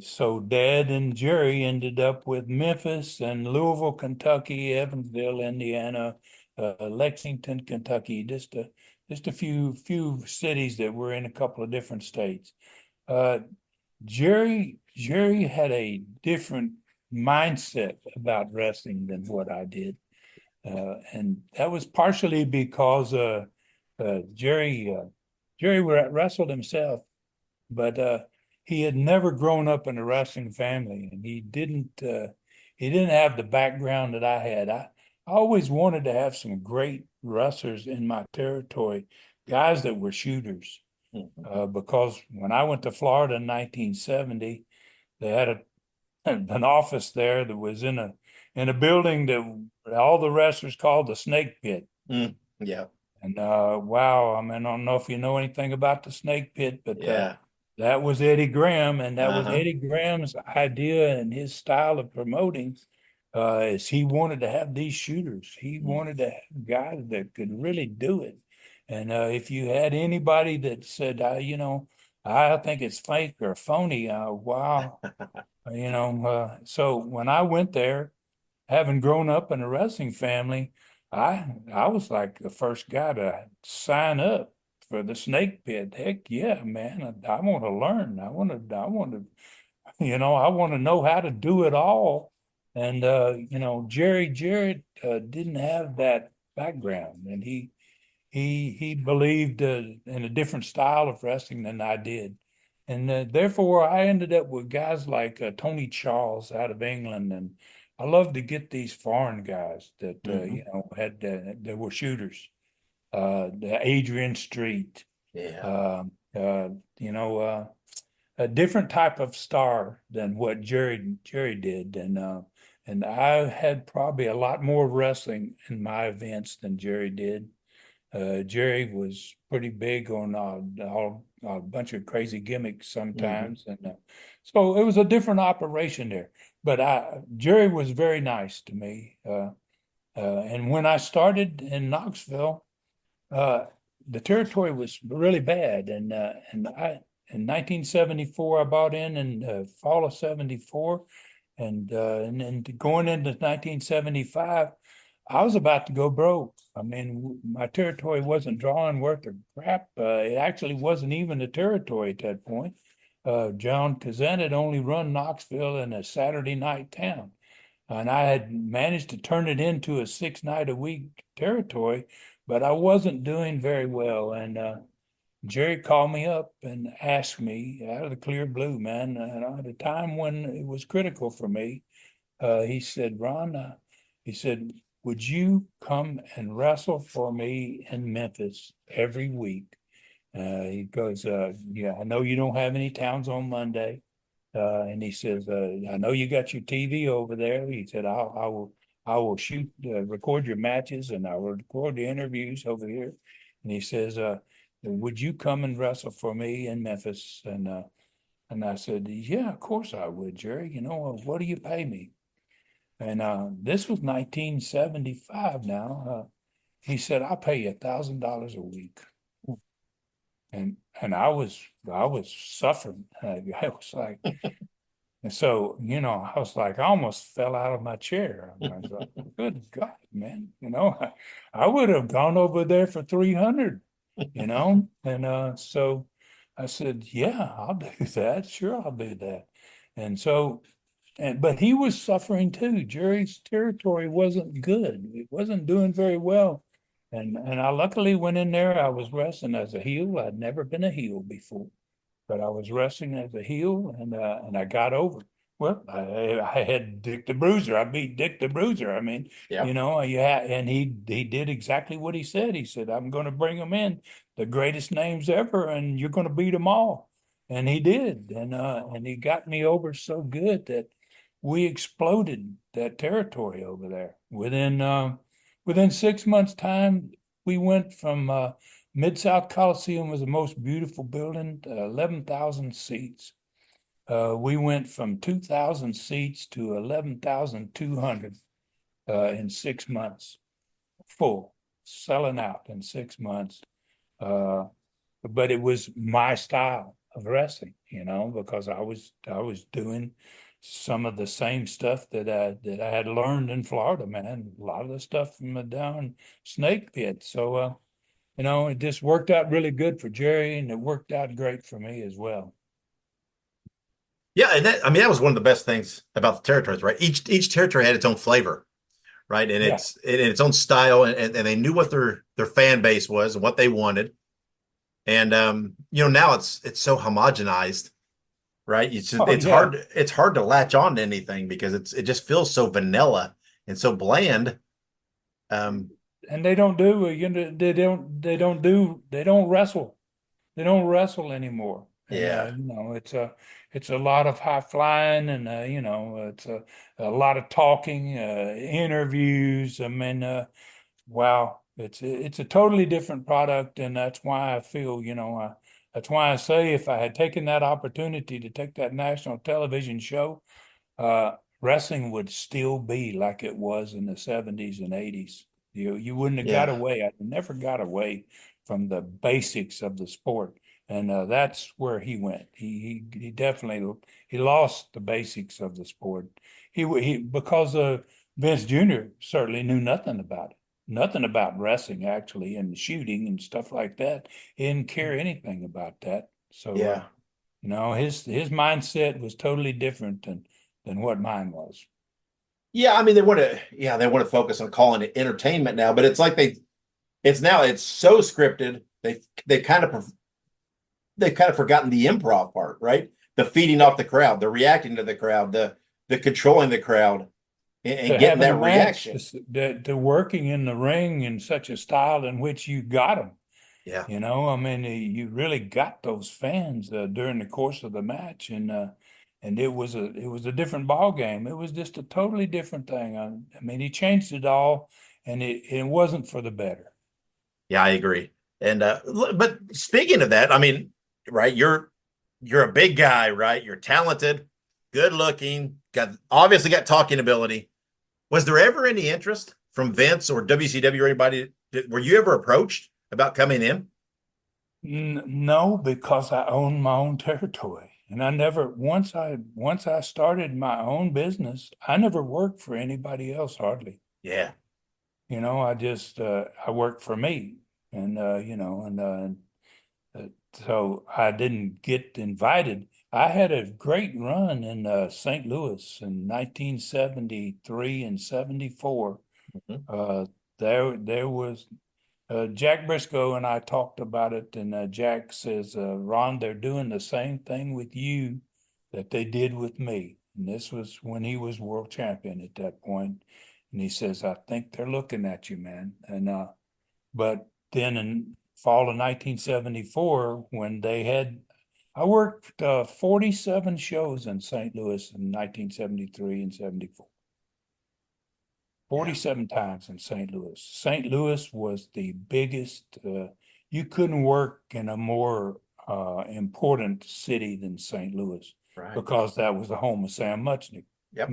so Dad and Jerry ended up with Memphis and Louisville, Kentucky, Evansville, Indiana, Lexington, Kentucky, just a few cities that were in a couple of different states. Jerry had a different mindset about wrestling than what I did. And that was partially because Jerry wrestled himself, but he had never grown up in a wrestling family, and he didn't have the background that I had. I always wanted to have some great wrestlers in my territory, guys that were shooters. Because when I went to Florida in 1970, they had an office there that was in a building that all the wrestlers called the Snake Pit. Yeah. And wow, I mean, I don't know if you know anything about the Snake Pit, but that was Eddie Graham, and that was Eddie Graham's idea and his style of promoting. Is he wanted to have these shooters. He wanted to have guys that could really do it. And if you had anybody that said, I think it's fake or phony, wow, so when I went there, having grown up in a wrestling family, I was like the first guy to sign up for the Snake Pit. Heck yeah, man! I want to learn. I want to know how to do it all. And Jerry Jarrett didn't have that background, and he believed in a different style of wrestling than I did. And therefore, I ended up with guys like Tony Charles out of England. And I love to get these foreign guys that, that were shooters. The Adrian Street. Yeah. A different type of star than what Jerry did. And I had probably a lot more wrestling in my events than Jerry did. Jerry was pretty big on a bunch of crazy gimmicks sometimes. And so it was a different operation there. But Jerry was very nice to me. And when I started in Knoxville, the territory was really bad. And in 1974, I bought in the fall of 74. And then going into 1975, I was about to go broke. I mean, my territory wasn't drawing worth of crap. It actually wasn't even a territory at that point. John Kazan had only run Knoxville in a Saturday night town. And I had managed to turn it into a 6-night-a-week territory, but I wasn't doing very well. And Jerry called me up and asked me out of the clear blue, man, at a time when it was critical for me. He said, Ron, he said, would you come and wrestle for me in Memphis every week? He goes, I know you don't have any towns on Monday. And he says, I know you got your TV over there. He said, I will record your matches, and I will record the interviews over here. And he says, would you come and wrestle for me in Memphis? And I said, yeah, of course I would, Jerry. What do you pay me? And this was 1975 now. He said, I'll pay you $1,000 a week. And I was suffering. I was like, and so, I was like, I almost fell out of my chair. I was like, good God, man. I would have gone over there for 300, And so I said, yeah, I'll do that. Sure, I'll do that. And so but he was suffering too. Jerry's territory wasn't good. It wasn't doing very well. And I luckily went in there. I was wrestling as a heel. I'd never been a heel before, but I was wrestling as a heel, and I got over. Well, I had Dick the Bruiser. I beat Dick the Bruiser. I mean, Yeah. and he did exactly what he said. He said, "I'm going to bring them in, the greatest names ever, and you're going to beat them all." And he did, and he got me over so good that we exploded that territory over there. Within 6 months' time, we went from Mid-South Coliseum was the most beautiful building, 11,000 seats. We went from 2,000 seats to 11,200 in 6 months, full, selling out in 6 months. But it was my style of wrestling, because I was doing some of the same stuff that I had learned in Florida, man. A lot of the stuff from the down Snake Pit. So, it just worked out really good for Jerry, and it worked out great for me as well. Yeah, and that was one of the best things about the territories, right? Each territory had its own flavor, right? And its own style, and they knew what their fan base was and what they wanted. And now it's so homogenized, right? It's hard to latch on to anything because it just feels so vanilla and so bland. And they don't wrestle. They don't wrestle anymore. Yeah. And, it's a lot of high flying, and it's a lot of talking, interviews. I mean, wow, it's a totally different product, and that's why I feel, that's why I say if I had taken that opportunity to take that national television show, wrestling would still be like it was in the 70s and 80s. You wouldn't have got away. I never got away from the basics of the sport. And that's where he went. He definitely lost the basics of the sport. He because Vince Jr. certainly knew nothing about it, nothing about wrestling actually, and shooting and stuff like that. He didn't care anything about that. So his mindset was totally different than what mine was. Yeah, I mean they want to focus on calling it entertainment now, but it's like it's so scripted. They've kind of forgotten the improv part, right? The feeding off the crowd, the reacting to the crowd, the controlling the crowd, and getting that reaction. The working in the ring in such a style in which you got them. Yeah. I mean, you really got those fans during the course of the match, and it was a different ball game. It was just a totally different thing. I mean, he changed it all, and it wasn't for the better. Yeah, I agree. And but speaking of that, I mean, right, you're a big guy, right? You're talented, good looking, obviously got talking ability. Was there ever any interest from Vince or WCW or anybody? Were you ever approached about coming in? No, because I own my own territory. And I never, once I started my own business, I never worked for anybody else hardly. Yeah. I just, I worked for me, and, so I didn't get invited. I had a great run in St. Louis in 1973 and 74. Mm-hmm. There was Jack Briscoe and I talked about it, and Jack says, Ron, they're doing the same thing with you that they did with me. And this was when he was world champion at that point. And he says, I think they're looking at you, man. And but then in fall of 1974, when I worked 47 shows in St. Louis in 1973 and 74. 47 times in St. Louis. St. Louis was the biggest. You couldn't work in a more important city than St. Louis, right? Because that was the home of Sam Muchnick. Yep.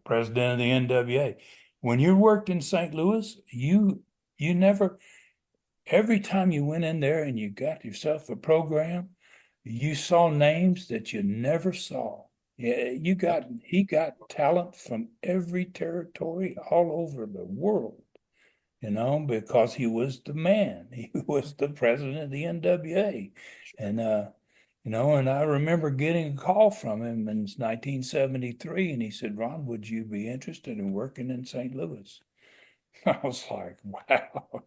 President of the NWA. When you worked in St. Louis, you never. Every time you went in there and you got yourself a program, you saw names that you never saw. Yeah, he got talent from every territory all over the world, because he was the man. He was the president of the NWA. And And I remember getting a call from him in 1973, and he said, "Ron, would you be interested in working in St. Louis?" I was like, "Wow,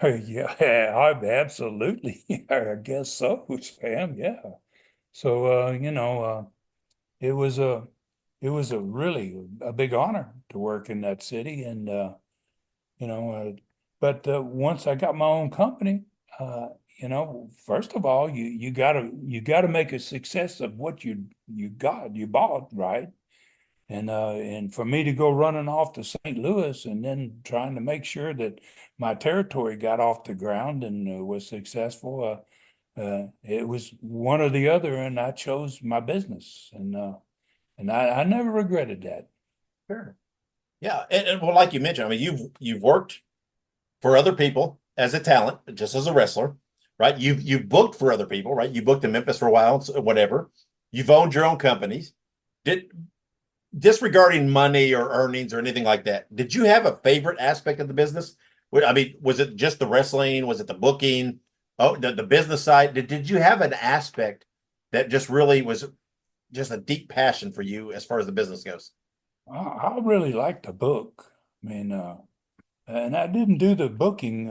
yeah, absolutely, I guess so, Sam, yeah." So, it was a really a big honor to work in that city, and you know, but once I got my own company, first of all, you gotta make a success of what you bought, right? And for me to go running off to St. Louis and then trying to make sure that my territory got off the ground and was successful, it was one or the other, and I chose my business, and I never regretted that. Sure. Yeah, and well, like you mentioned, I mean, you've worked for other people as a talent, just as a wrestler, right? You've booked for other people, right? You booked in Memphis for a while, whatever. You've owned your own companies. Did Disregarding money or earnings or anything like that, did you have a favorite aspect of the business? I mean, was it just the wrestling? Was it the booking? Oh, the business side. Did you have an aspect that just really was just a deep passion for you as far as the business goes? I really liked the book. I mean, and I didn't do the booking.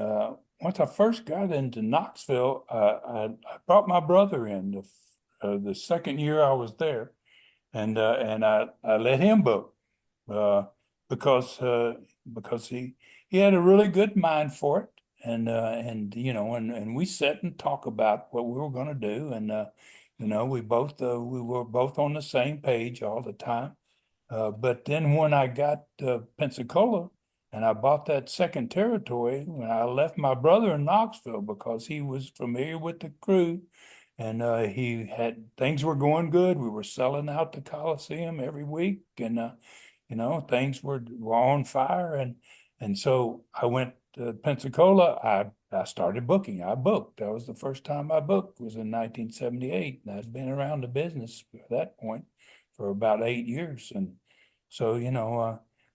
Once I first got into Knoxville, I brought my brother in the second year I was there, and I let him book uh, because because he had a really good mind for it, and we sat and talk about what we were going to do, and we were both on the same page all the time. But then when I got to Pensacola and I bought that second territory, when I left my brother in Knoxville because he was familiar with the crew, and he had things were going good. We were selling out the Coliseum every week, and things were on fire, and so I went to Pensacola. I started booking. I booked. That was the first time I booked, was in 1978, and I'd been around the business at that point for about 8 years, and so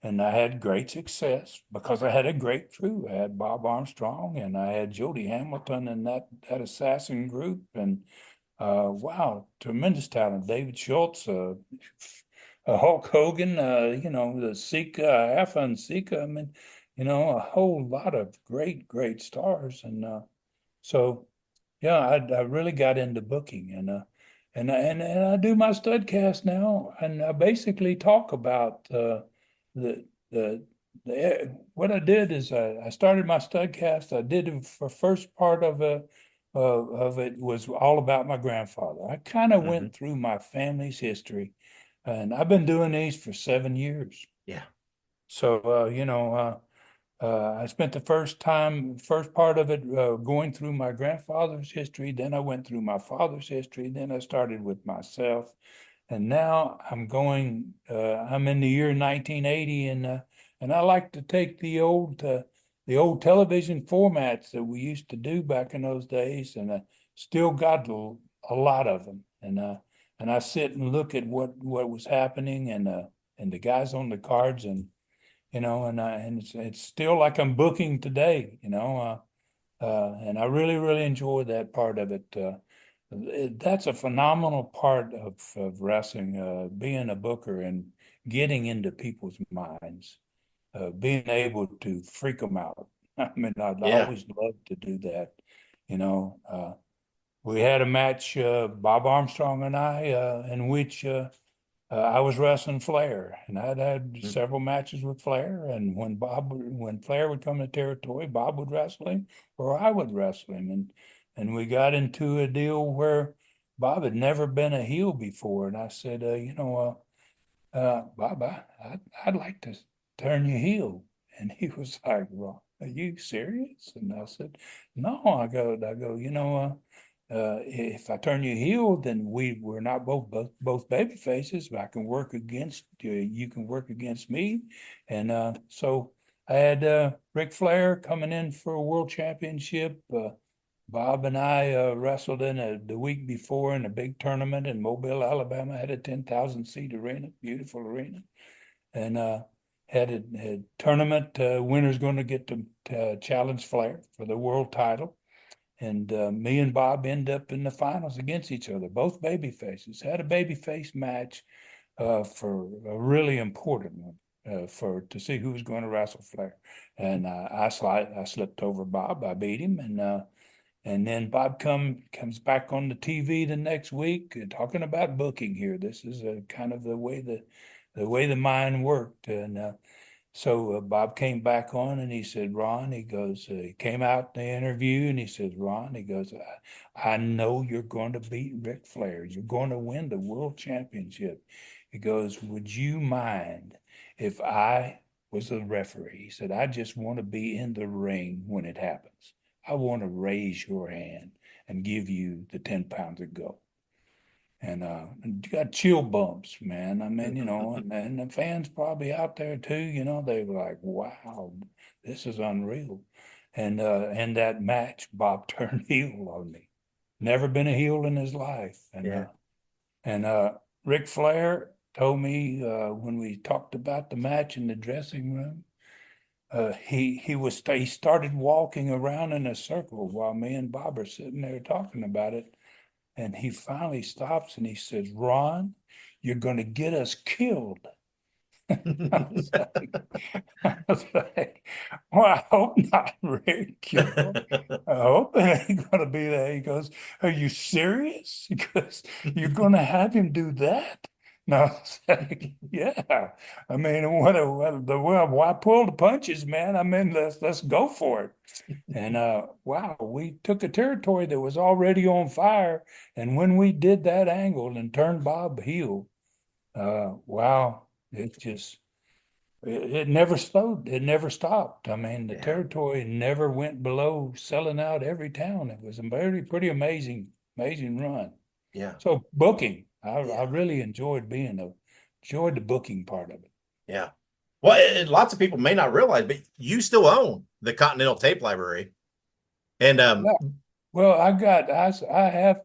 and I had great success because I had a great crew. I had Bob Armstrong and I had Jody Hamilton and that assassin group, and wow, tremendous talent. David Schultz, Hulk Hogan, the Sika, Afa and Sika. I mean, a whole lot of great stars. And so, yeah, I really got into booking, and I do my studcast now, and I basically talk about the what I did is I started my studcast. I did it for first part of it was all about my grandfather. I kind of went through my family's history, and I've been doing these for 7 years. Yeah. So I spent the first part of it going through my grandfather's history. Then I went through my father's history. Then I started with myself, and now I'm in the year 1980, and I like to take the old television formats that we used to do back in those days, and I still got a lot of them, and I sit and look at what was happening, and the guys on the cards, and it's still like I'm booking today, and I really enjoy that part of it. That's a phenomenal part of wrestling, being a booker and getting into people's minds, being able to freak them out. I mean, I'd always love to do that. We had a match, Bob Armstrong and I, in which I was wrestling Flair, and I'd had several matches with Flair. And when Flair would come to territory, Bob would wrestle him, or I would wrestle him, and we got into a deal where Bob had never been a heel before, and I said, Bob, I'd like to turn you heel, and he was like, "Well, are you serious?" And I said, "No." I go, if I turn you heel, then we're not both baby faces. I can work against you. You can work against me, and so I had Ric Flair coming in for a world championship. Bob and I wrestled the week before in a big tournament in Mobile, Alabama. Had a 10,000 seat arena, beautiful arena, and had a tournament. Winner's going to get to challenge Flair for the world title. me and Bob end up in the finals against each other. Both baby faces had a baby face match for a really important one to see who was going to wrestle Flair. And I slipped over Bob. I beat him, and then Bob comes back on the TV the next week talking about booking here. This is kind of the way the mind worked. And so Bob came back on and he said, Ron, he goes, he came out in the interview and he says, Ron, he goes, I know you're going to beat Ric Flair. You're going to win the world championship. He goes, would you mind if I was the referee? He said, I just want to be in the ring when it happens. I want to raise your hand and give you the 10 pounds of gold. And you got chill bumps, man. I mean, and the fans probably out there too, they were like, wow, this is unreal. And in that match, Bob turned heel on me. Never been a heel in his life. And Ric Flair told me when we talked about the match in the dressing room, he started walking around in a circle while me and Bob are sitting there talking about it. And he finally stops and he says, Ron, you're going to get us killed. I was like, well, I hope not, Rick. I hope it ain't going to be that. He goes, are you serious? He goes, you're going to have him do that? No, I was like, yeah. I mean, why pull the punches, man? I mean, let's go for it. And wow, we took a territory that was already on fire. And when we did that angle and turned Bob heel, wow, it never slowed. It never stopped. I mean, the territory never went below selling out every town. It was a pretty amazing run. Yeah. So booking, I really enjoyed the booking part of it. Yeah. Well, lots of people may not realize, but you still own the Continental Tape Library. And well, I have,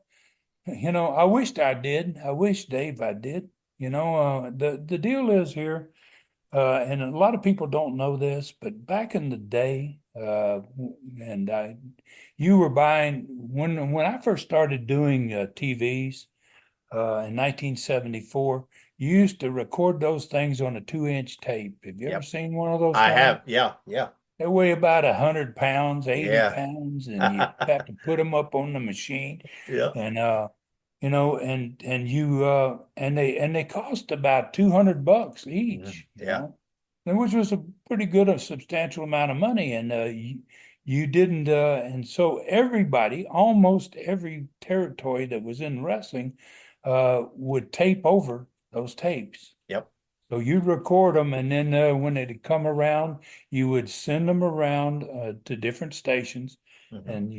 I wished I did. I wish, Dave, I did. The deal is here, and a lot of people don't know this, but back in the day, you were buying when I first started doing TVs in 1974. You used to record those things on a 2-inch tape. Have you ever seen one of those? I have. Yeah. They weigh about 100 pounds, 80 pounds, and you have to put them up on the machine. Yeah. And and they cost about $200 each. Which was a pretty good, a substantial amount of money. And you didn't, and so everybody, almost every territory that was in wrestling, would tape over those tapes. Yep. So you'd record them, and then when they'd come around, you would send them around to different stations, and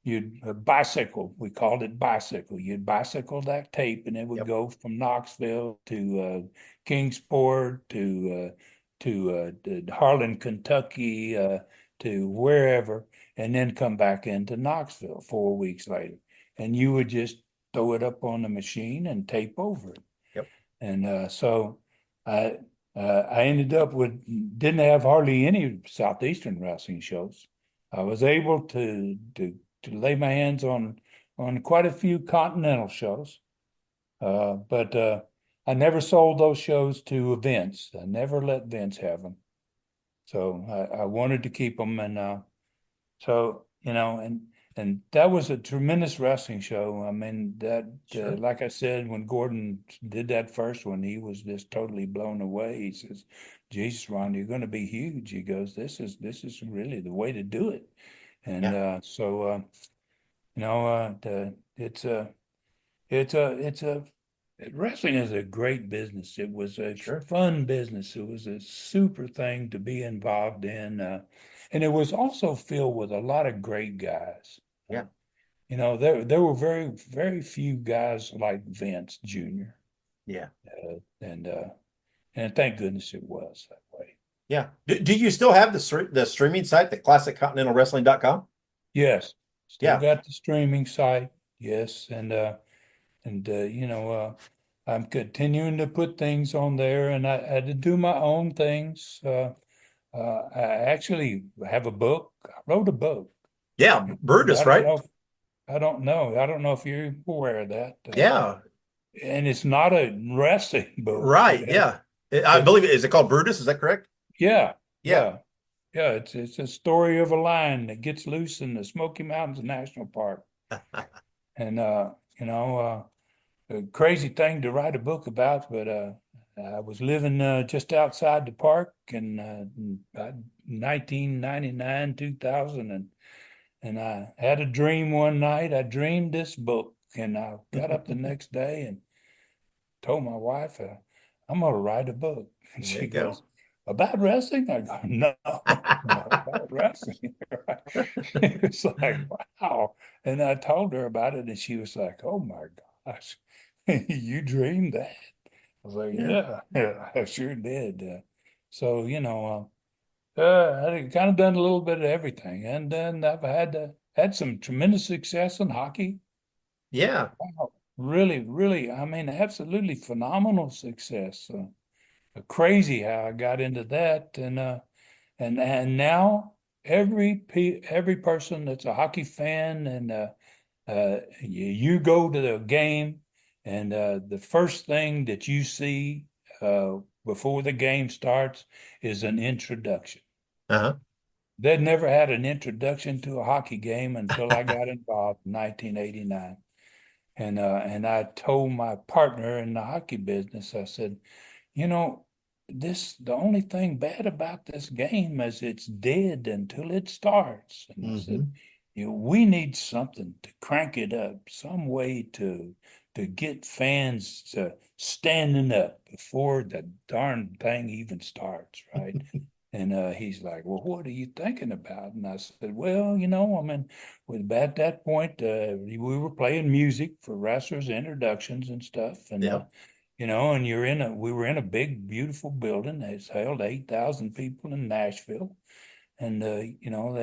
you'd bicycle. We called it bicycle. You'd bicycle that tape, and it would go from Knoxville to Kingsport to Harlan, Kentucky, to wherever, and then come back into Knoxville 4 weeks later, and you would just throw it up on the machine and tape over it. Yep. And so I ended up didn't have hardly any Southeastern wrestling shows. I was able to lay my hands on quite a few Continental shows, but I never sold those shows to Vince. I never let Vince have them. So I wanted to keep them, and so and that was a tremendous wrestling show. I mean, that like I said, when Gordon did that first one, he was just totally blown away. He says, "Jesus, Ron, you're going to be huge." He goes, "This is really the way to do it." And wrestling is a great business. It was a fun business. It was a super thing to be involved in. And it was also filled with a lot of great guys. Yeah. There were very, very few guys like Vince Jr. Yeah. And thank goodness it was that way. Yeah. Do you still have the streaming site, the ClassicContinentalWrestling.com? Yes. Still got the streaming site. Yes. And I'm continuing to put things on there, and I had to do my own things. I actually have a book. I wrote a book Yeah, Brutus, right? I don't know. I don't know if you're aware of that. Yeah. And it's not a wrestling book. Right. Yeah. I believe is it called Brutus? Is that correct? Yeah. Yeah. Yeah. It's a story of a lion that gets loose in the Smoky Mountains National Park. And a crazy thing to write a book about, but I was living just outside the park in 1999, 2000, and I had a dream one night. I dreamed this book, and I got up the next day and told my wife, I'm going to write a book. And she goes, about wrestling? I go, no, about wrestling. It's like, wow. And I told her about it, and she was like, oh my gosh, you dreamed that? I was like, yeah, I sure did. So, I kind of done a little bit of everything. And then I've had some tremendous success in hockey. Yeah. Wow. Really, really, I mean, absolutely phenomenal success. Crazy how I got into that. And now every person that's a hockey fan and you go to the game and the first thing that you see before the game starts is an introduction. Uh-huh. They'd never had an introduction to a hockey game until I got involved in 1989. And I told my partner in the hockey business, I said, the only thing bad about this game is it's dead until it starts. And I said, we need something to crank it up, some way to get fans to standing up before the darn thing even starts, right? And he's like, well, what are you thinking about? And I said, well, I mean, at that point, we were playing music for wrestlers' introductions and stuff. And, and we were in a big, beautiful building that's held 8,000 people in Nashville. And, they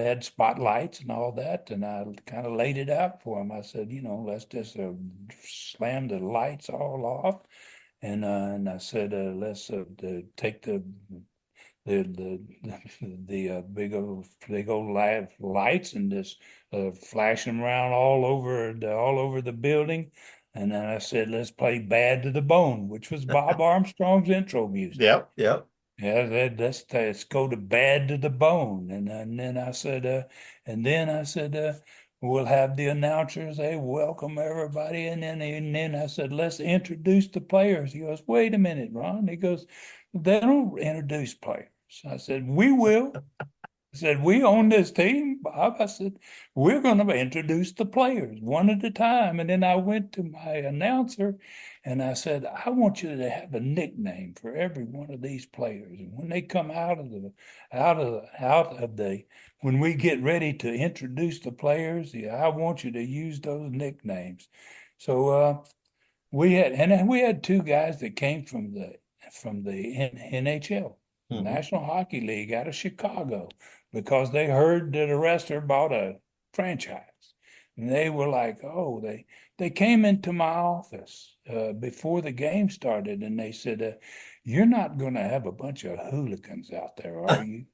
had spotlights and all that. And I kind of laid it out for them. I said, let's just slam the lights all off. And I said, let's take the big old lights and just flash them around all over the building. And then I said, let's play Bad to the Bone, which was Bob Armstrong's intro music. Yep. Yeah, let's go to Bad to the Bone. And then I said, we'll have the announcers, they welcome everybody. And then I said, let's introduce the players. He goes, wait a minute, Ron. He goes, they don't introduce players. I said, we will. I said, we own this team, Bob. I said, we're going to introduce the players one at a time. And then I went to my announcer and I said, I want you to have a nickname for every one of these players. And when they come when we get ready to introduce the players, I want you to use those nicknames. So we had two guys that came from the NHL, National Hockey League out of Chicago, because they heard that a wrestler bought a franchise. And they were like, oh, they came into my office before the game started, and they said, you're not going to have a bunch of hooligans out there, are you?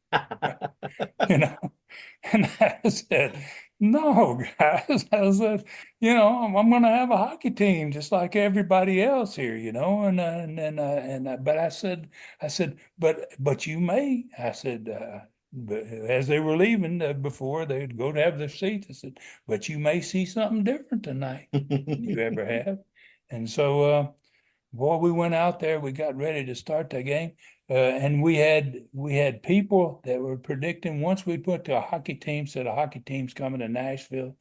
And I said, no, guys. I said, I'm going to have a hockey team just like everybody else here, but I said, but you may. I said, but as they were leaving before they'd go to have their seats, I said, but you may see something different tonight than you ever have. And so, we went out there, we got ready to start the game. And we had people that were predicting once we put to a hockey team, said a hockey team's coming to Nashville.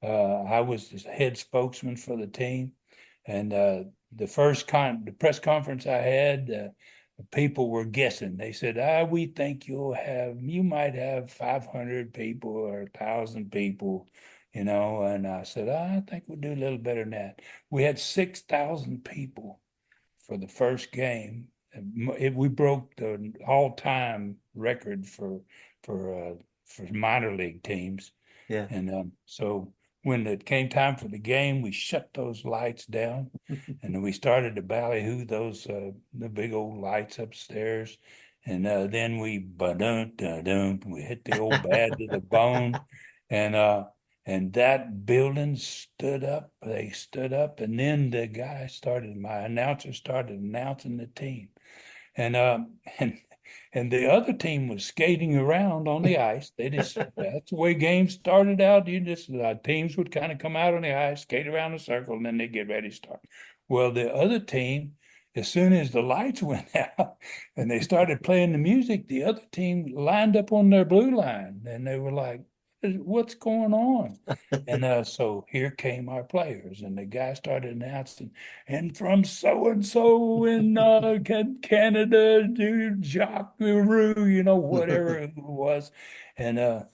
I was the head spokesman for the team. And the press conference I had, people were guessing. They said, we think you might have 500 people or 1,000 people, and I said, I think we'll do a little better than that. We had 6,000 people for the first game. We broke the all-time record for minor league teams. Yeah. And so when it came time for the game, we shut those lights down, and then we started to ballyhoo those the big old lights upstairs, and then we hit the old Bad to the Bone, and that building stood up. They stood up, and then my announcer started announcing the team, and and and the other team was skating around on the ice. That's the way games started out. Teams would kind of come out on the ice, skate around a circle, and then they get ready to start. Well, the other team, as soon as the lights went out and they started playing the music, the other team lined up on their blue line, and they were like, "What's going on?" And so here came our players, and the guy started announcing, and from so and so in Canada, dude, Jacques Roux, whatever it was, and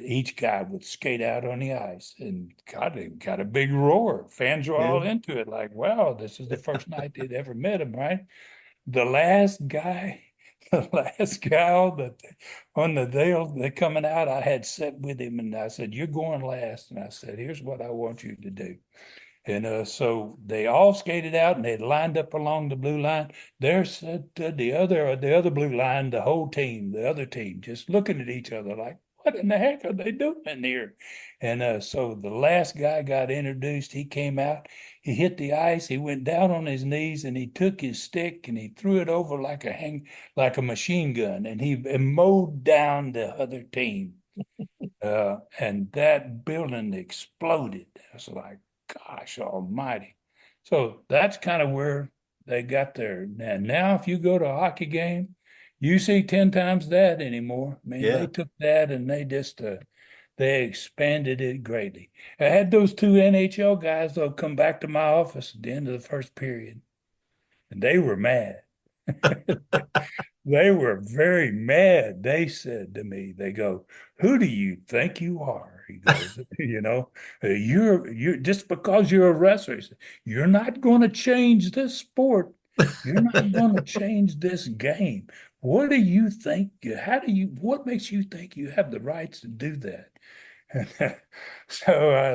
each guy would skate out on the ice, and it got a big roar. Fans were all into it, like, wow, this is the first night they'd ever met him, right? The last guy on the deal, they coming out, I had sat with him, and I said, "You're going last." And I said, "Here's what I want you to do." And so they all skated out, and they lined up along the blue line. There said the other blue line, the other team, just looking at each other like, what in the heck are they doing here? And so the last guy got introduced. He came out, he hit the ice, he went down on his knees, and he took his stick and he threw it over like a machine gun, and he mowed down the other team. And that building exploded. I was like, gosh almighty. So that's kind of where they got there. And now if you go to a hockey game, you see 10 times that anymore. I mean, they took that and they expanded it greatly. I had those two NHL guys, though, come back to my office at the end of the first period, and they were mad. They were very mad. They said to me, they go, "Who do you think you are?" He goes, you're just because you're a wrestler, you're not going to change this sport. You're not going to change this game. What do you think? What makes you think you have the rights to do that? And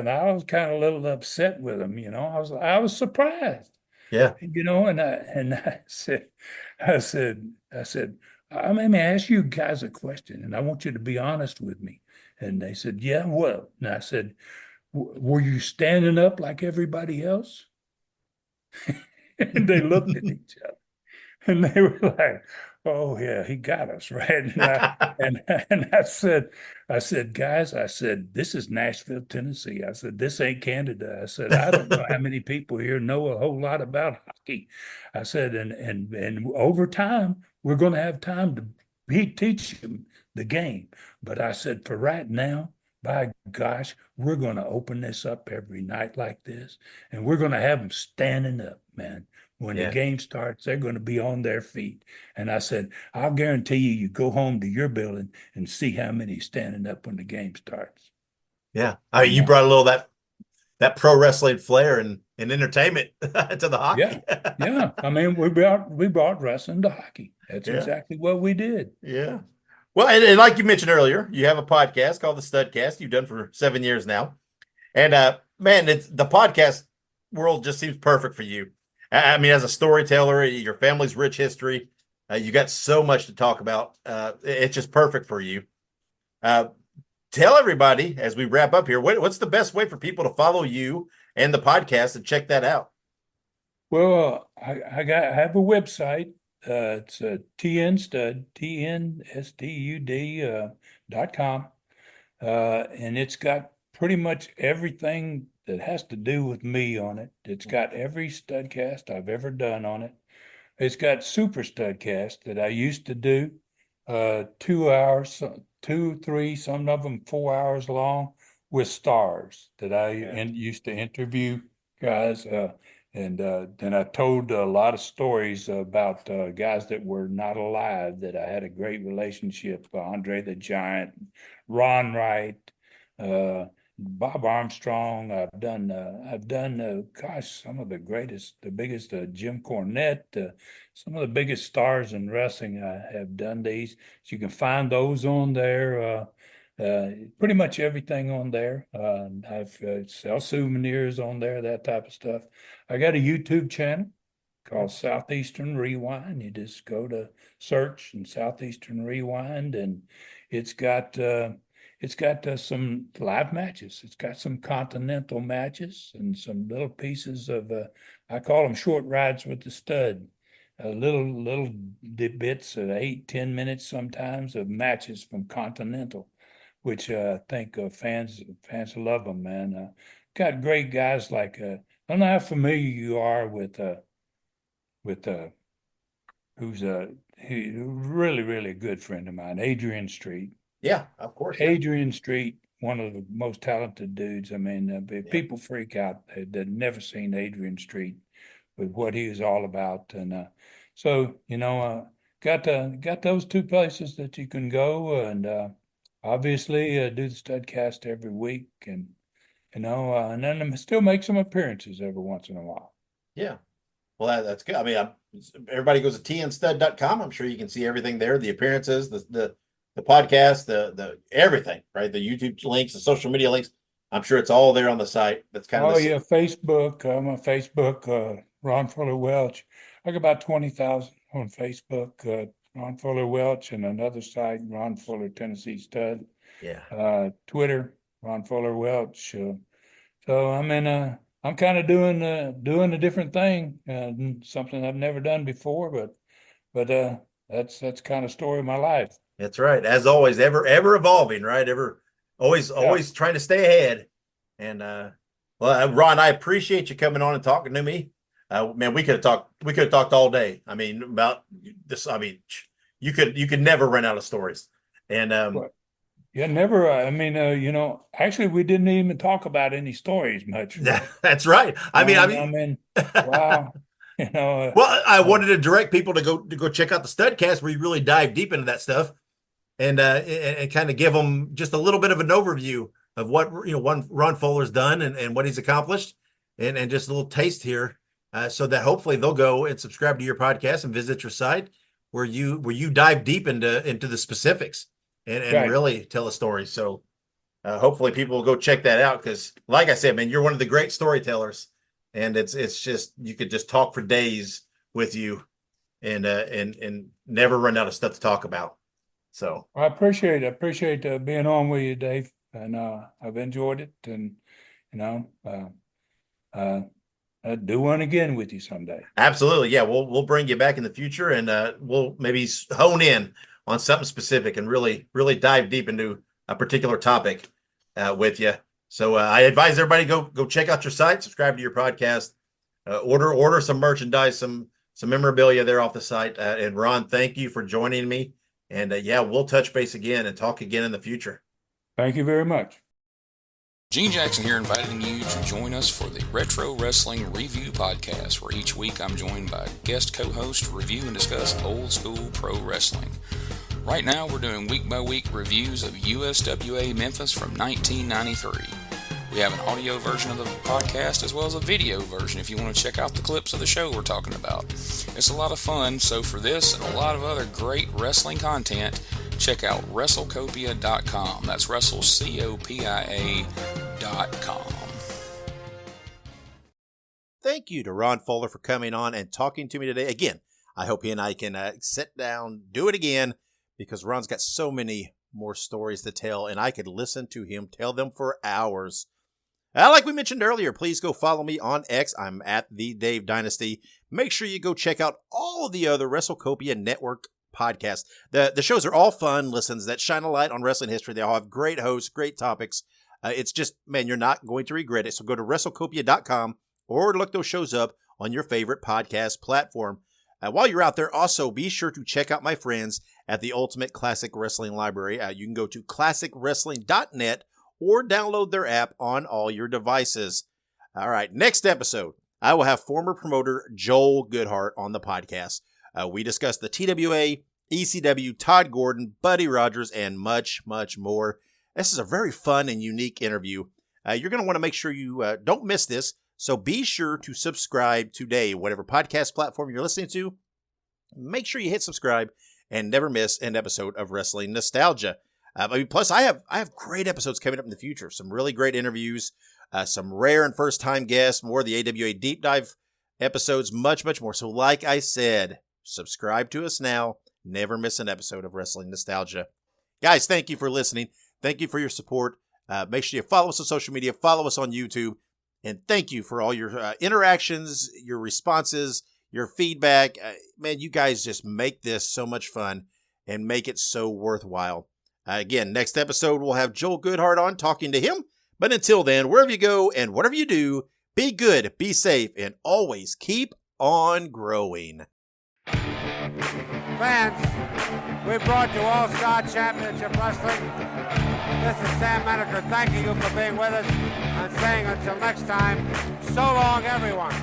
I was kind of a little upset with him, I was surprised. Yeah. And I said, let me ask you guys a question, and I want you to be honest with me. And they said, "Yeah, what?" And I said, "Were you standing up like everybody else?" And they looked at each other, and they were like, "Oh yeah, he got us right." And I said, "Guys," I said, "this is Nashville, Tennessee." I said, "This ain't Canada." I said, "I don't know how many people here know a whole lot about hockey." I said, and over time, we're going to have time to teach them the game. But I said, for right now, by gosh, we're going to open this up every night like this, and we're going to have them standing up, man. When the game starts, they're going to be on their feet. And I said, I'll guarantee you go home to your building and see how many standing up when the game starts. Yeah. I mean, you brought a little that pro wrestling flair and entertainment to the hockey. Yeah. I mean, we brought wrestling to hockey. That's exactly what we did. Yeah. Well, and like you mentioned earlier, you have a podcast called the Studcast. You've done for 7 years now. And man, the podcast world just seems perfect for you. I mean, as a storyteller, your family's rich history, you got so much to talk about. It's just perfect for you. Tell everybody as we wrap up here, what's the best way for people to follow you and the podcast and check that out? Well, I have a website. It's TNStud, TNSTUD.com. And it's got pretty much everything that has to do with me on it. It's got every Studcast I've ever done on it. It's got Super Studcast that I used to do, 2 hours, 2, 3, some of them 4 hours long, with stars that I used to interview guys. And then I told a lot of stories about guys that were not alive that I had a great relationship. Andre the Giant, Ron Wright, Bob Armstrong. I've done some of the biggest, Jim Cornette, some of the biggest stars in wrestling. I have done these. So you can find those on there. Pretty much everything on there. I've sell souvenirs on there, that type of stuff. I got a YouTube channel called Southeastern Rewind. You just go to search and Southeastern Rewind, and it's got it's got some live matches. It's got some continental matches and some little pieces of, I call them short rides with the stud. Little bits of 8-10 minutes sometimes of matches from Continental, which I think fans love them, man. Got great guys like I don't know how familiar you are with who's a really good friend of mine, Adrian Street. Yeah, of course. Adrian Street, one of the most talented dudes. I mean, people freak out. They've never seen Adrian Street with what he is all about, and so got those two places that you can go, and obviously do the Studcast every week, and and then still make some appearances every once in a while. Yeah, well that's good. I mean, everybody goes to tnstud.com. I'm sure you can see everything there: the appearances, the podcast, the everything, right? The YouTube links, the social media links. I'm sure it's all there on the site. That's kind of Facebook. I'm on Facebook. Ron Fuller Welch. I got about 20,000 on Facebook. Ron Fuller Welch, and another site, Ron Fuller Tennessee Stud. Yeah. Twitter, Ron Fuller Welch. So I'm I'm kind of doing a different thing, something I've never done before, but that's kind of story of my life. That's right. As always, ever evolving, right? Always trying to stay ahead. And well, Ron, I appreciate you coming on and talking to me. Man, we could have talked all day. I mean, about this. I mean, you could never run out of stories. And yeah, never. I mean, actually, we didn't even talk about any stories much. That's right. I mean, wow. Well, I wanted to direct people to go check out the Studcast, where you really dive deep into that stuff, and kind of give them just a little bit of an overview of what Ron Fuller's done and what he's accomplished, and just a little taste here, so that hopefully they'll go and subscribe to your podcast and visit your site where you dive deep into the specifics and really tell a story. So hopefully people will go check that out, because like I said, man, you're one of the great storytellers. And it's just, you could just talk for days with you and never run out of stuff to talk about. So I appreciate being on with you, Dave, and I've enjoyed it, and I'll do one again with you someday. Absolutely. Yeah. We'll bring you back in the future, and we'll maybe hone in on something specific and really dive deep into a particular topic with you. So I advise everybody go check out your site, subscribe to your podcast, order some merchandise, some memorabilia there off the site. And Ron, thank you for joining me. And we'll touch base again and talk again in the future. Thank you very much. Gene Jackson here, inviting you to join us for the Retro Wrestling Review Podcast, where each week I'm joined by guest co-host to review and discuss old school pro wrestling. Right now, we're doing week-by-week reviews of USWA Memphis from 1993. We have an audio version of the podcast as well as a video version if you want to check out the clips of the show we're talking about. It's a lot of fun, so for this and a lot of other great wrestling content, check out WrestleCopia.com. That's WrestleCopia.com. Thank you to Ron Fuller for coming on and talking to me today. Again, I hope he and I can sit down, do it again, because Ron's got so many more stories to tell, and I could listen to him tell them for hours. Like we mentioned earlier, please go follow me on X. I'm at the Dave Dynasty. Make sure you go check out all of the other WrestleCopia Network podcasts. The shows are all fun listens that shine a light on wrestling history. They all have great hosts, great topics. It's just, man, you're not going to regret it. So go to WrestleCopia.com or look those shows up on your favorite podcast platform. While you're out there, also be sure to check out my friends at the Ultimate Classic Wrestling Library. You can go to classicwrestling.net or download their app on all your devices. All right, next episode, I will have former promoter Joel Goodhart on the podcast. We discuss the TWA, ECW, Todd Gordon, Buddy Rogers, and much, much more. This is a very fun and unique interview. You're going to want to make sure you don't miss this. So be sure to subscribe today, whatever podcast platform you're listening to. Make sure you hit subscribe and never miss an episode of Wrestling Nostalgia. Plus, I have great episodes coming up in the future. Some really great interviews, some rare and first-time guests, more of the AWA Deep Dive episodes, much, much more. So like I said, subscribe to us now. Never miss an episode of Wrestling Nostalgia. Guys, thank you for listening. Thank you for your support. Make sure you follow us on social media, follow us on YouTube, and thank you for all your interactions, your responses, your feedback. Man, you guys just make this so much fun and make it so worthwhile. Again, next episode, we'll have Joel Goodhart on talking to him. But until then, wherever you go and whatever you do, be good, be safe, and always keep on growing. Fans, we brought you All-Star Championship Wrestling. This is Sam Menaker thanking you for being with us and saying until next time, so long, everyone.